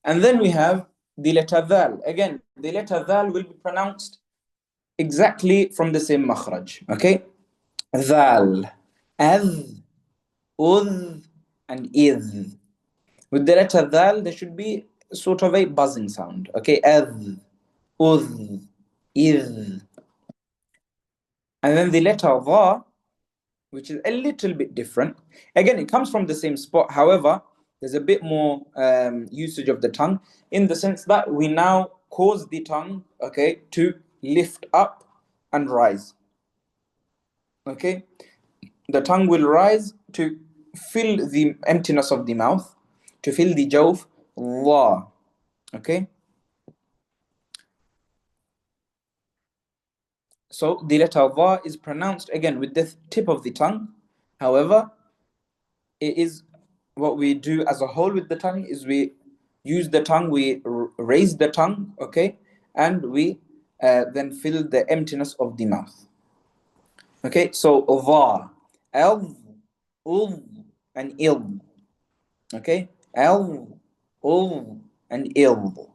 S2: And then we have the letter dhal. Again, the letter dhal will be pronounced exactly from the same makhraj. Okay? Dhal, adh, udh, and idh. With the letter dhal, there should be sort of a buzzing sound. Okay, adh, udh, idh. And then the letter dha, which is a little bit different. Again, it comes from the same spot. However, there's a bit more usage of the tongue in the sense that we now cause the tongue, okay, to lift up and rise. Okay, the tongue will rise to fill the emptiness of the mouth, to fill the jawf, dha. Okay. So the letter dha is pronounced again with the tip of the tongue. However, it is what we do as a whole with the tongue is we use the tongue, we raise the tongue, okay, and we then fill the emptiness of the mouth. Okay, so dha, al, ul, and il. Okay, al, ul, and il.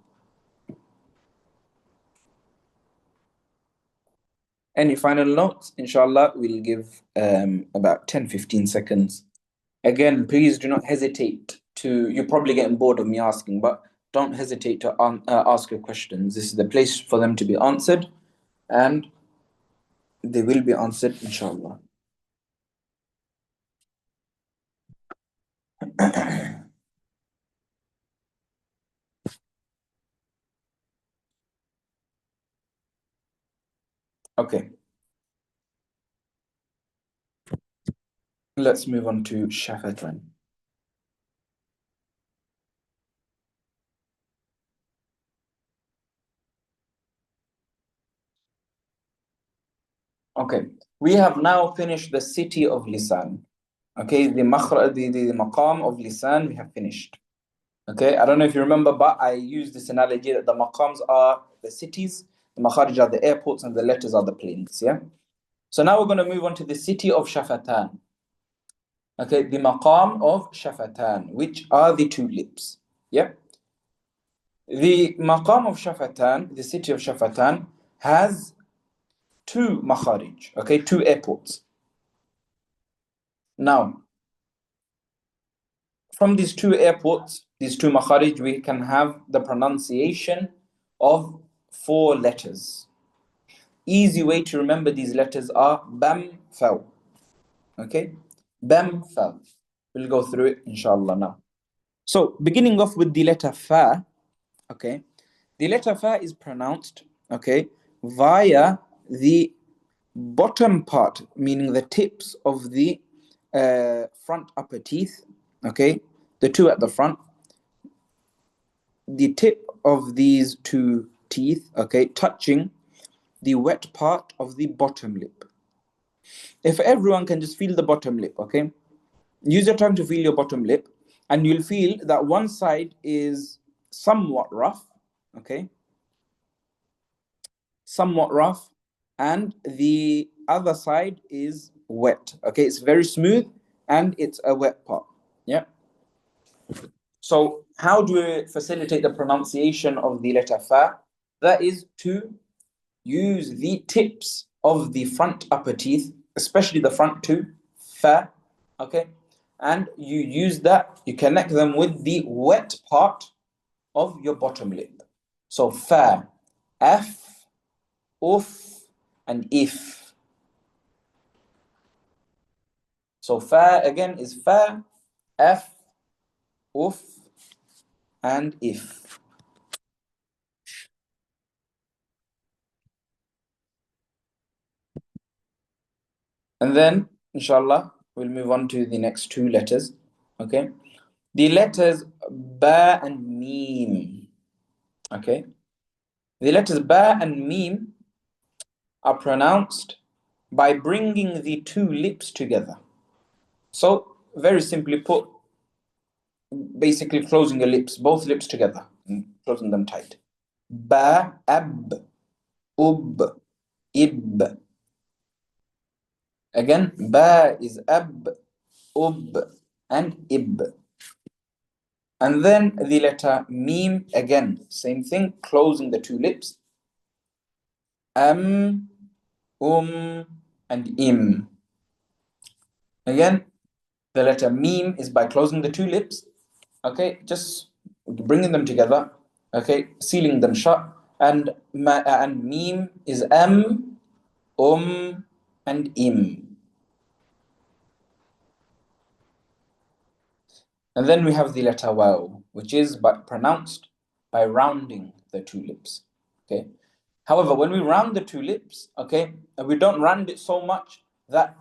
S2: Any final notes? Inshallah, we'll give about 10-15 seconds. Again, please do not hesitate to, you're probably getting bored of me asking, but don't hesitate to ask your questions. This is the place for them to be answered, and they will be answered, inshallah. Okay. Let's move on to Shafatan. Okay, we have now finished the city of Lisan. Okay, the maqam of Lisan we have finished. Okay, I don't know if you remember, but I use this analogy that the maqams are the cities, the makharij are the airports, and the letters are the planes. Yeah. So now we're going to move on to the city of Shafatan. Okay, the maqam of Shafatan, which are the two lips. Yeah. The maqam of Shafatan, the city of Shafatan, has two makharij. Okay, two airports. Now, from these two airports, these two makharij, we can have the pronunciation of 4 letters. Easy way to remember these letters are bam, faw. Okay, bam, faw. We'll go through it inshallah now. So beginning off with the letter fa, okay, the letter fa is pronounced, okay, via the bottom part, meaning the tips of the front upper teeth, okay, the two at the front. The tip of these two teeth, okay, touching the wet part of the bottom lip. If everyone can just feel the bottom lip, okay? Use your tongue to feel your bottom lip, and you'll feel that one side is somewhat rough, okay? Somewhat rough, and the other side is wet, okay? It's very smooth, and it's a wet part, yeah? So how do we facilitate the pronunciation of the letter fa? That is to use the tips of the front upper teeth, especially the front two, fa, okay? And you use that, you connect them with the wet part of your bottom lip. So fa, f, uf, and if. So fa again is fa, f, uf, and if. And then, inshallah, we'll move on to the next two letters. Okay. The letters ba and mim. Okay. The letters ba and mim are pronounced by bringing the two lips together. So, very simply put, basically closing your lips, both lips together, and closing them tight. Ba, ab, ub, ib. Again, ba is ab, ub, and ib. And then the letter mim, again, same thing, closing the two lips. And im. Again, the letter mim is by closing the two lips, okay, just bringing them together, okay, sealing them shut. And mim is and im. And then we have the letter waw, which is but pronounced by rounding the two lips. Okay. However, when we round the two lips, okay, we don't round it so much that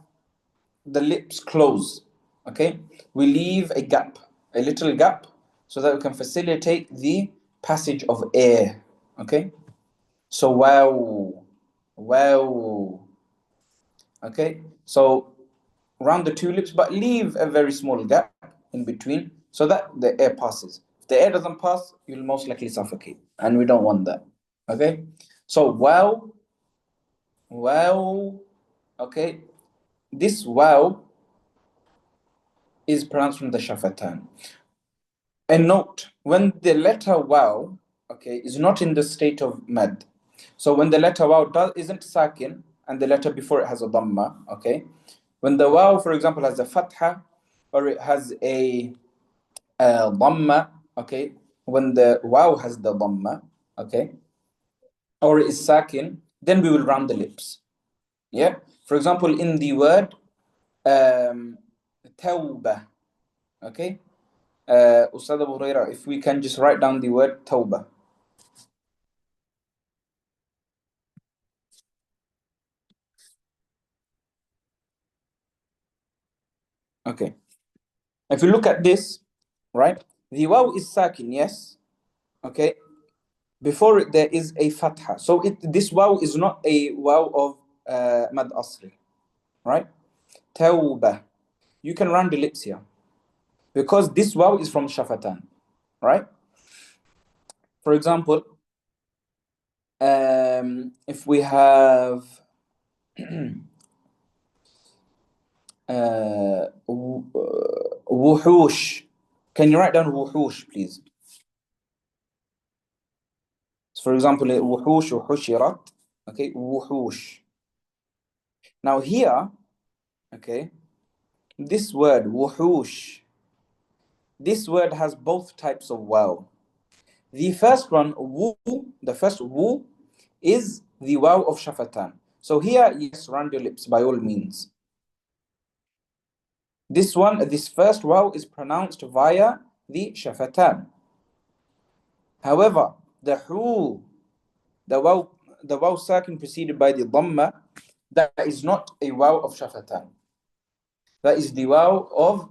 S2: the lips close. Okay. We leave a gap, a little gap, so that we can facilitate the passage of air. Okay. So wow. Okay. So round the two lips, but leave a very small gap in between so that the air passes. If the air doesn't pass, you'll most likely suffocate, and we don't want that. Okay, so wow, okay, this wow is pronounced from the shafatan. And note, when the letter wow, okay, is not in the state of mad. So when the letter wow isn't sakin, and the letter before it has a dhamma, okay, when the wow, for example, has a fatha, or it has a dhamma, okay, when the wow has the dhamma, okay, or it is sakin, then we will round the lips. Yeah, for example, in the word tawbah, okay, Ustad Abu Hurairah, if we can just write down the word tawbah. Okay, if you look at this, right, the waw is sakin, yes, okay, before it there is a fatha, so this waw is not a waw of mad asri, right? Tawbah, you can round the lips here because this waw is from shafatan, right? For example, if we have wuhush, can you write down wuhush, please? So for example, wuhush or hushirat, okay, wuhush. Now here, okay, this word wuhush, this word has both types of waw. The first one, wu, the first wu, is the waw of shafatan. So here, yes, round your lips by all means. This one, this first waw is pronounced via the shafatan. However, the hu, the waw sakin preceded by the dhamma, that is not a waw of shafatan. That is the waw of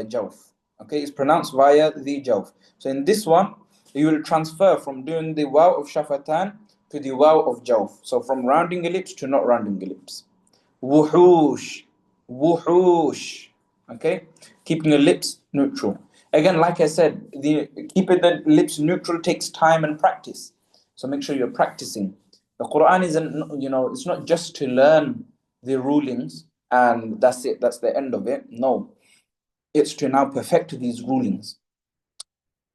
S2: jawf. Okay, it's pronounced via the jawf. So in this one, you will transfer from doing the waw of shafatan to the waw of jawf. So from rounding the lips to not rounding the lips. wuhush, wuhush. Okay, keeping the lips neutral. Again, like I said, keeping the lips neutral takes time and practice. So make sure you're practicing. The Quran isn't, it's not just to learn the rulings and that's it, that's the end of it. No, it's to now perfect these rulings.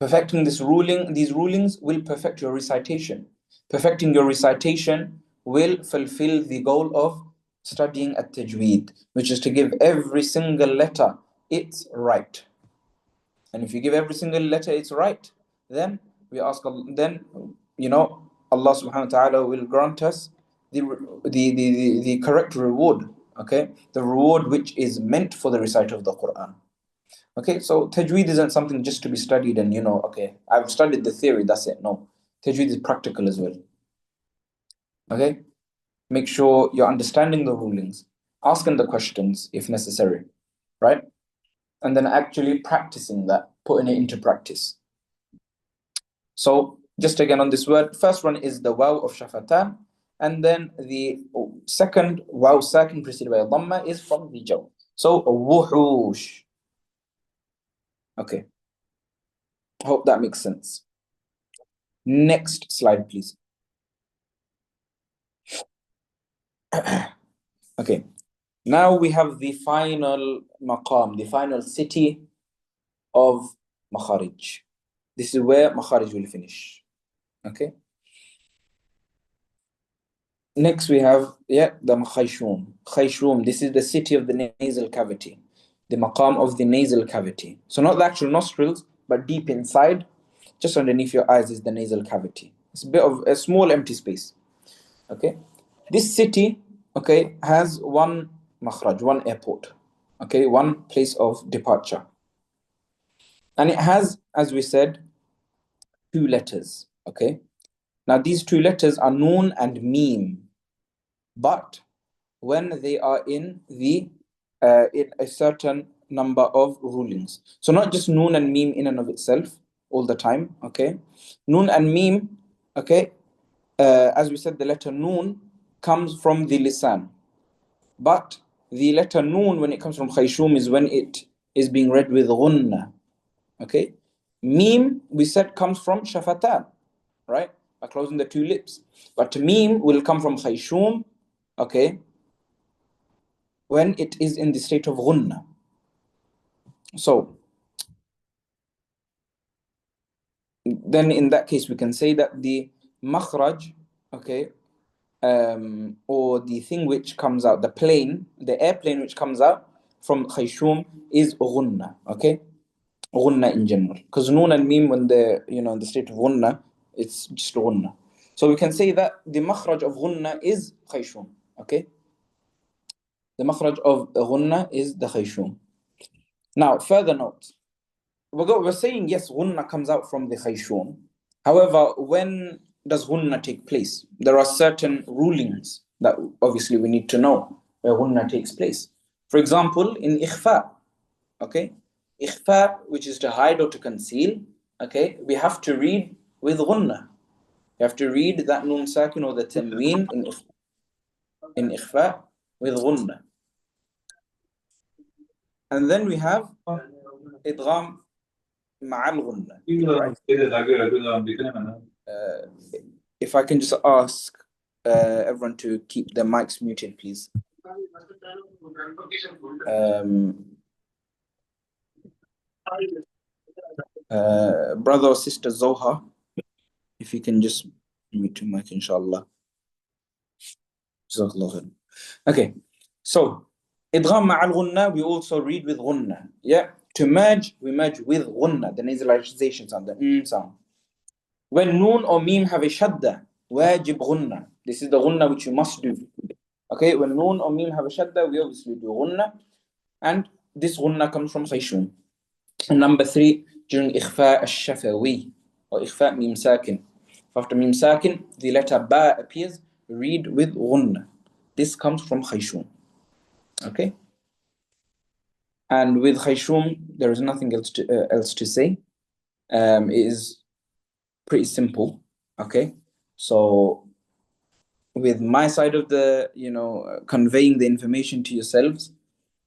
S2: Perfecting these rulings will perfect your recitation. Perfecting your recitation will fulfill the goal of studying at Tajweed, which is to give every single letter its right. And if you give every single letter its right, then Allah subhanahu wa ta'ala will grant us the correct reward. Okay, the reward which is meant for the reciter of the Quran. Okay, so Tajweed isn't something just to be studied and, okay, I've studied the theory, that's it. No, Tajweed is practical as well. Okay, make sure you're understanding the rulings, asking the questions if necessary, right? And then actually practicing that, putting it into practice. So just again on this word, first one is the waw of shafatan, and then the second waw sakin preceded by a dhamma is from the jaw. So wuhush. Okay, hope that makes sense. Next slide, please. Okay, now we have the final maqam, the final city of Makhaarij. This is where Makhaarij will finish. Okay. Next we have, the Khayshum. Khayshum, this is the city of the nasal cavity, the maqam of the nasal cavity. So not the actual nostrils, but deep inside, just underneath your eyes is the nasal cavity. It's a bit of a small empty space. Okay. This city, okay, has one makhraj, one airport, okay, one place of departure. And it has, as we said, two letters, okay. Now these two letters are noon and meme, but when they are in a certain number of rulings. So not just noon and meme in and of itself all the time, okay. Noon and meme, okay, as we said, the letter noon comes from the lisan. But the letter noon, when it comes from khayshum, is when it is being read with ghunna. Okay? Meme, we said, comes from shafatan, right? By closing the two lips. But meme will come from khayshum, okay, when it is in the state of ghunna. So, then in that case, we can say that the makhraj, okay, or the thing which comes out, the airplane which comes out from khayshum is ghunna, okay? Ghunna in general. Because noon and meme, when they're, in the state of ghunna, it's just ghunna. So we can say that the makhraj of ghunna is khayshum, okay? The makhraj of ghunna is the khayshum. Now, further note, we're saying, yes, ghunna comes out from the khayshum. However, when does ghunna take place? There are certain rulings that obviously we need to know where ghunna takes place. For example, in ikhfa, okay? Ikhfa, which is to hide or to conceal, okay? We have to read with ghunna. You have to read that noon sakin or the tanween in ikhfa with ghunna. And then we have idgham ma'al ghunna. If I can just ask everyone to keep their mics muted, please. Brother or sister Zoha, if you can just mute your mic, inshallah. Okay, so idgham ma'al ghunna, we also read with ghunna. Yeah, to merge, we merge with ghunna, the nasalization sound, the sound. When noon or meme have a shadda, wajib ghunna. This is the ghunna which you must do. Okay, when noon or meme have a shadda, we obviously do ghunna. And this ghunna comes from khayshum. And number 3, during ikhfa al-shafawi, or ikhfa meme sakin. After meme sakin, the letter ba appears, read with ghunna. This comes from khayshum. Okay? And with khayshum, there is nothing else to say. It is pretty simple. Okay? So with my side of the, conveying the information to yourselves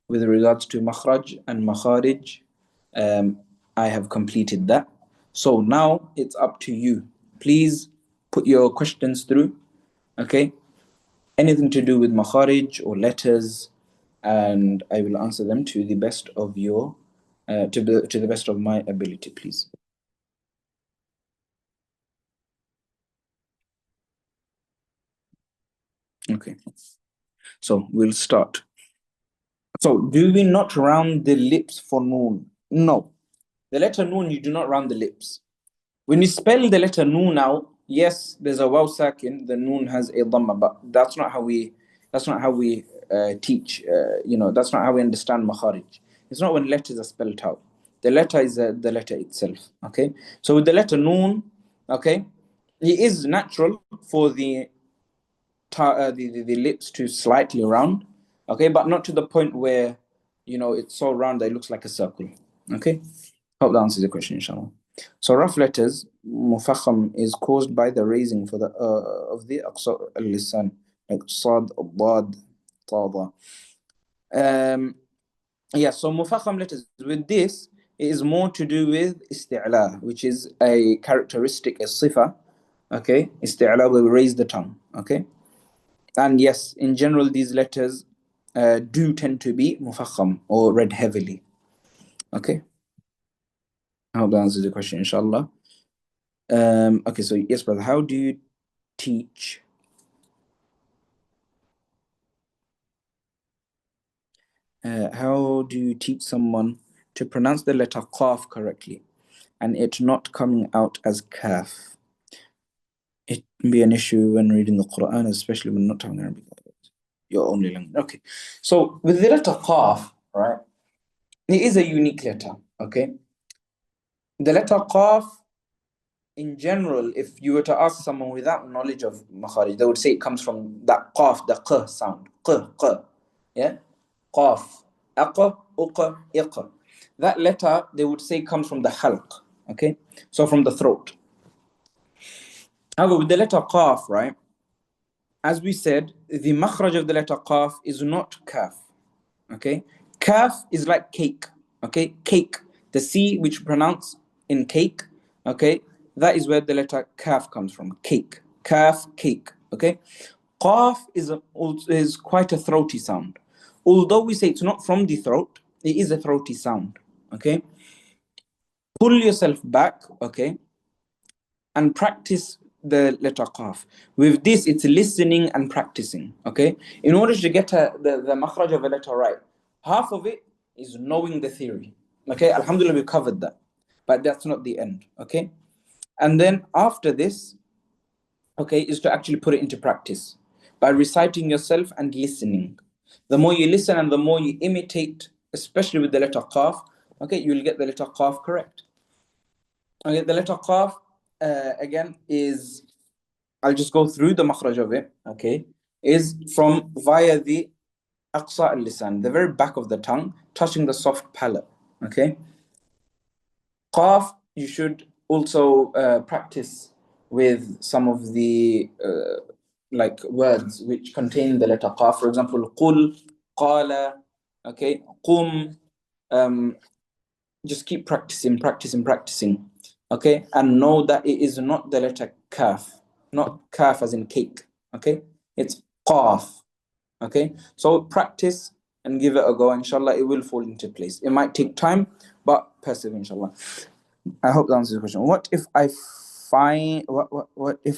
S2: with regards to Makhraj and Makhaarij. I have completed that. So now it's up to you. Please put your questions through, okay? Anything to do with Makhaarij or letters, and I will answer them to the best of to the best of my ability, please. Okay, so we'll start. So, do we not round the lips for noon? No. The letter noon, you do not round the lips. When you spell the letter noon out, yes, there's a waw sakin, the noon has a dhamma, but that's not how we teach, that's not how we understand makharij. It's not when letters are spelled out. The letter is the letter itself, okay? So with the letter noon, okay, it is natural for the lips to slightly round, okay, but not to the point where it's so round that it looks like a circle. Okay, hope that answers the question, inshallah. So rough letters, mufakham, is caused by the raising for the of the aqsa al-lisan, like sad, dad, tada. Yeah, so mufakham letters, with this, it is more to do with isti'la, which is a characteristic, a sifa, okay, isti'la, where we raise the tongue, okay. And yes, in general, these letters do tend to be mufakham or read heavily. Okay. I hope that answers the question, inshallah. Okay, so yes, brother, how do you teach? How do you teach someone to pronounce the letter qaf correctly and it not coming out as kaf? It can be an issue when reading the Qur'an, especially when not having Arabic, your only language. Okay, so with the letter qaf, right? It is a unique letter, okay? The letter qaf, in general, if you were to ask someone without knowledge of Makhaarij, they would say it comes from that qaf, the q sound. Q. Yeah? Qaf. Aqa, uqa, iqa. That letter, they would say, comes from the halq. Okay? So from the throat. However, with the letter qaf, right? As we said, the makhraj of the letter qaf is not kaf. Okay? Kaf is like cake. Okay? Cake. The C which we pronounce in cake. Okay? That is where the letter kaf comes from. Cake. Kaf, cake. Okay? Qaf is quite a throaty sound. Although we say it's not from the throat, it is a throaty sound. Okay? Pull yourself back, okay? And practice the letter qaf. With this, it's listening and practicing, okay? In order to get the makhraj of a letter right, half of it is knowing the theory, okay? Alhamdulillah, we covered that, but that's not the end, okay? And then after this, okay, is to actually put it into practice by reciting yourself and listening. The more you listen and the more you imitate, especially with the letter qaf, okay, you'll get the letter qaf correct. Okay, the letter qaf, again, is, I'll just go through the makhraj of it, okay, is from via the aqsa al-lisan, the very back of the tongue, touching the soft palate, okay. Qaf, you should also practice with some of the like words which contain the letter qaf. For example, qul, qala, okay, qum. Just keep practicing, okay, and know that it is not the letter kaf, not kaf as in cake, okay, it's qaf, okay. So practice and give it a go, inshallah. It will fall into place. It might take time, but persevere, inshallah. I hope that answers the question. What if I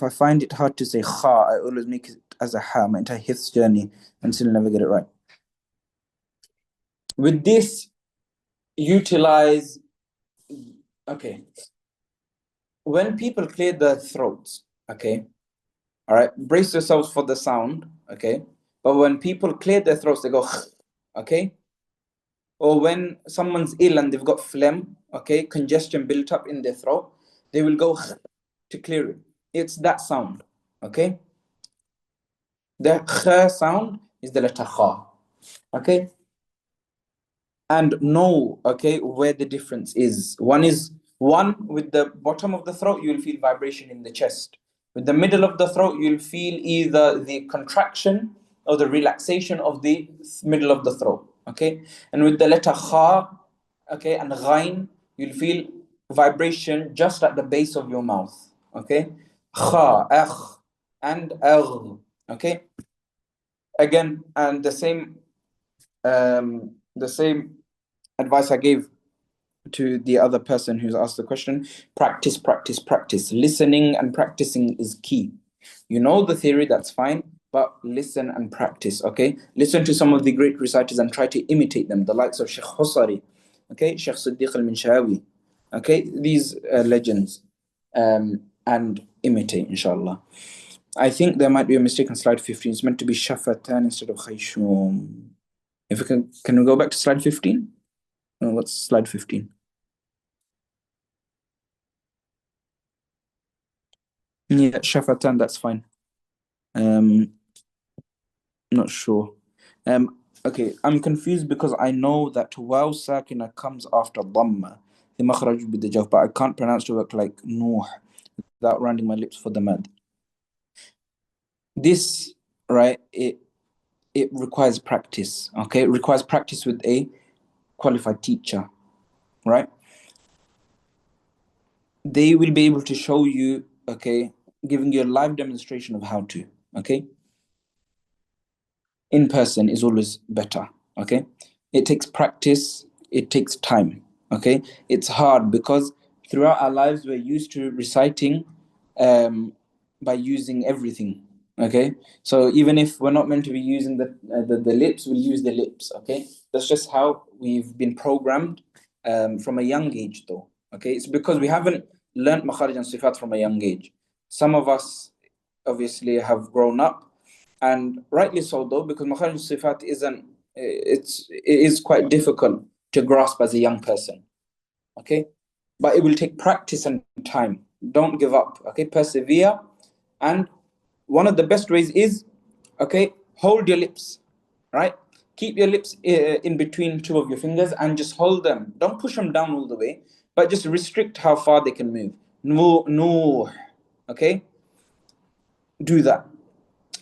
S2: find it hard to say kha? I always make it as a ha, my entire hifz journey, and still never get it right. With this, utilize, okay, when people clear their throats, okay, all right, brace yourselves for the sound, okay, but when people clear their throats, they go, okay, or when someone's ill and they've got phlegm, okay, congestion built up in their throat, they will go to clear it. It's that sound, okay. The kh sound is the letter kha, okay, and know, okay, where the difference is. One with the bottom of the throat, you will feel vibration in the chest. With the middle of the throat, you'll feel either the contraction or the relaxation of the middle of the throat. Okay, and with the letter kha, okay, and ghain, you'll feel vibration just at the base of your mouth. Okay, kha, akh, and agh. Okay, again, and the same advice I gave to the other person who's asked the question: practice, practice, practice. Listening and practicing is key. You know the theory, that's fine, but listen and practice. Okay, listen to some of the great reciters and try to imitate them, the likes of Sheikh Husari, okay, Sheikh Siddiq al-Minshawi, okay, these legends, and imitate, inshallah. I think there might be a mistake on slide 15. It's meant to be shafatan instead of khayshum. If we can we go back to slide 15? No, what's slide 15? Yeah, shafatan, that's fine. Not sure. Okay, I'm confused because I know that waw sakina comes after dhamma, the makharaj with the jawf, but I can't pronounce the word like nuh without rounding my lips for the mad. This, right, it requires practice, okay? It requires practice with a qualified teacher, right? They will be able to show you, okay, giving you a live demonstration of how to, okay? In person is always better, okay? It takes practice, it takes time, okay? It's hard because throughout our lives we're used to reciting by using everything, okay? So even if we're not meant to be using the lips, we'll use the lips, okay? That's just how we've been programmed from a young age though, okay? It's because we haven't learned Makhaarij and Sifaat from a young age. Some of us obviously have grown up, and rightly so though, because Makhaarij Sifat it is quite difficult to grasp as a young person. Okay, but it will take practice and time. Don't give up. Okay, persevere. And one of the best ways is, okay, hold your lips, right? Keep your lips in between two of your fingers and just hold them. Don't push them down all the way, but just restrict how far they can move. No, no. Okay, do that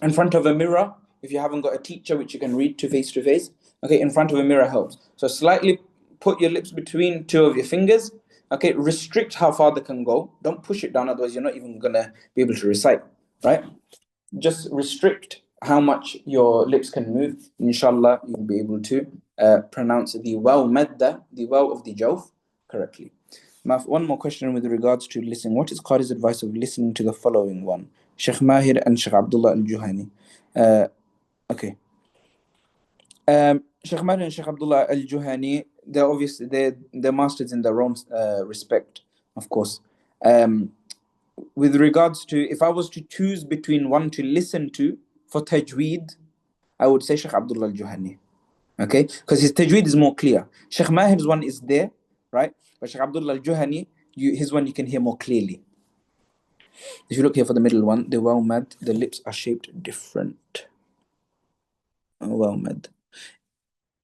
S2: in front of a mirror. If you haven't got a teacher which you can read to face, okay, in front of a mirror helps. So slightly put your lips between two of your fingers, okay, restrict how far they can go. Don't push it down, otherwise you're not even gonna be able to recite, right? Just restrict how much your lips can move. Inshallah, you'll be able to pronounce the waw madda, the waw of the jawf, correctly. One more question with regards to listening. What is Qari's advice of listening to the following one? Sheikh Mahir and Sheikh Abdullah al-Juhani. Okay. Sheikh Mahir and Sheikh Abdullah al-Juhani, they're obviously they're masters in their own respect, of course. With regards to, if I was to choose between one to listen to for tajweed, I would say Sheikh Abdullah al-Juhani. Okay, because his tajweed is more clear. Sheikh Mahir's one is there, right? But Sheikh Abdullah al-Juhani, his one you can hear more clearly. If you look here for the middle one, the waw mad, the lips are shaped different. Waw mad.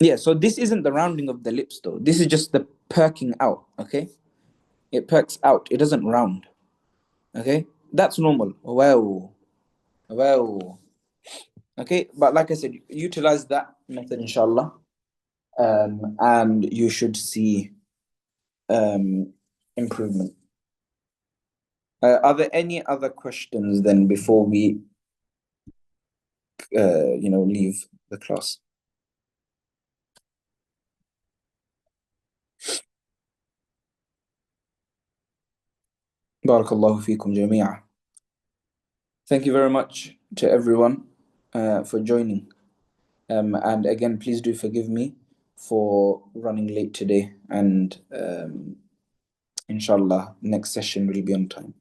S2: Yeah, so this isn't the rounding of the lips though. This is just the perking out, okay? It perks out, it doesn't round. Okay? That's normal. Wow. Okay, but like I said, utilize that method, inshallah. And you should see improvement. Are there any other questions then before we leave the class? Barakallahu feekum jamia. Thank you very much to everyone for joining. And again, please do forgive me for running late today. And inshallah, next session will be on time.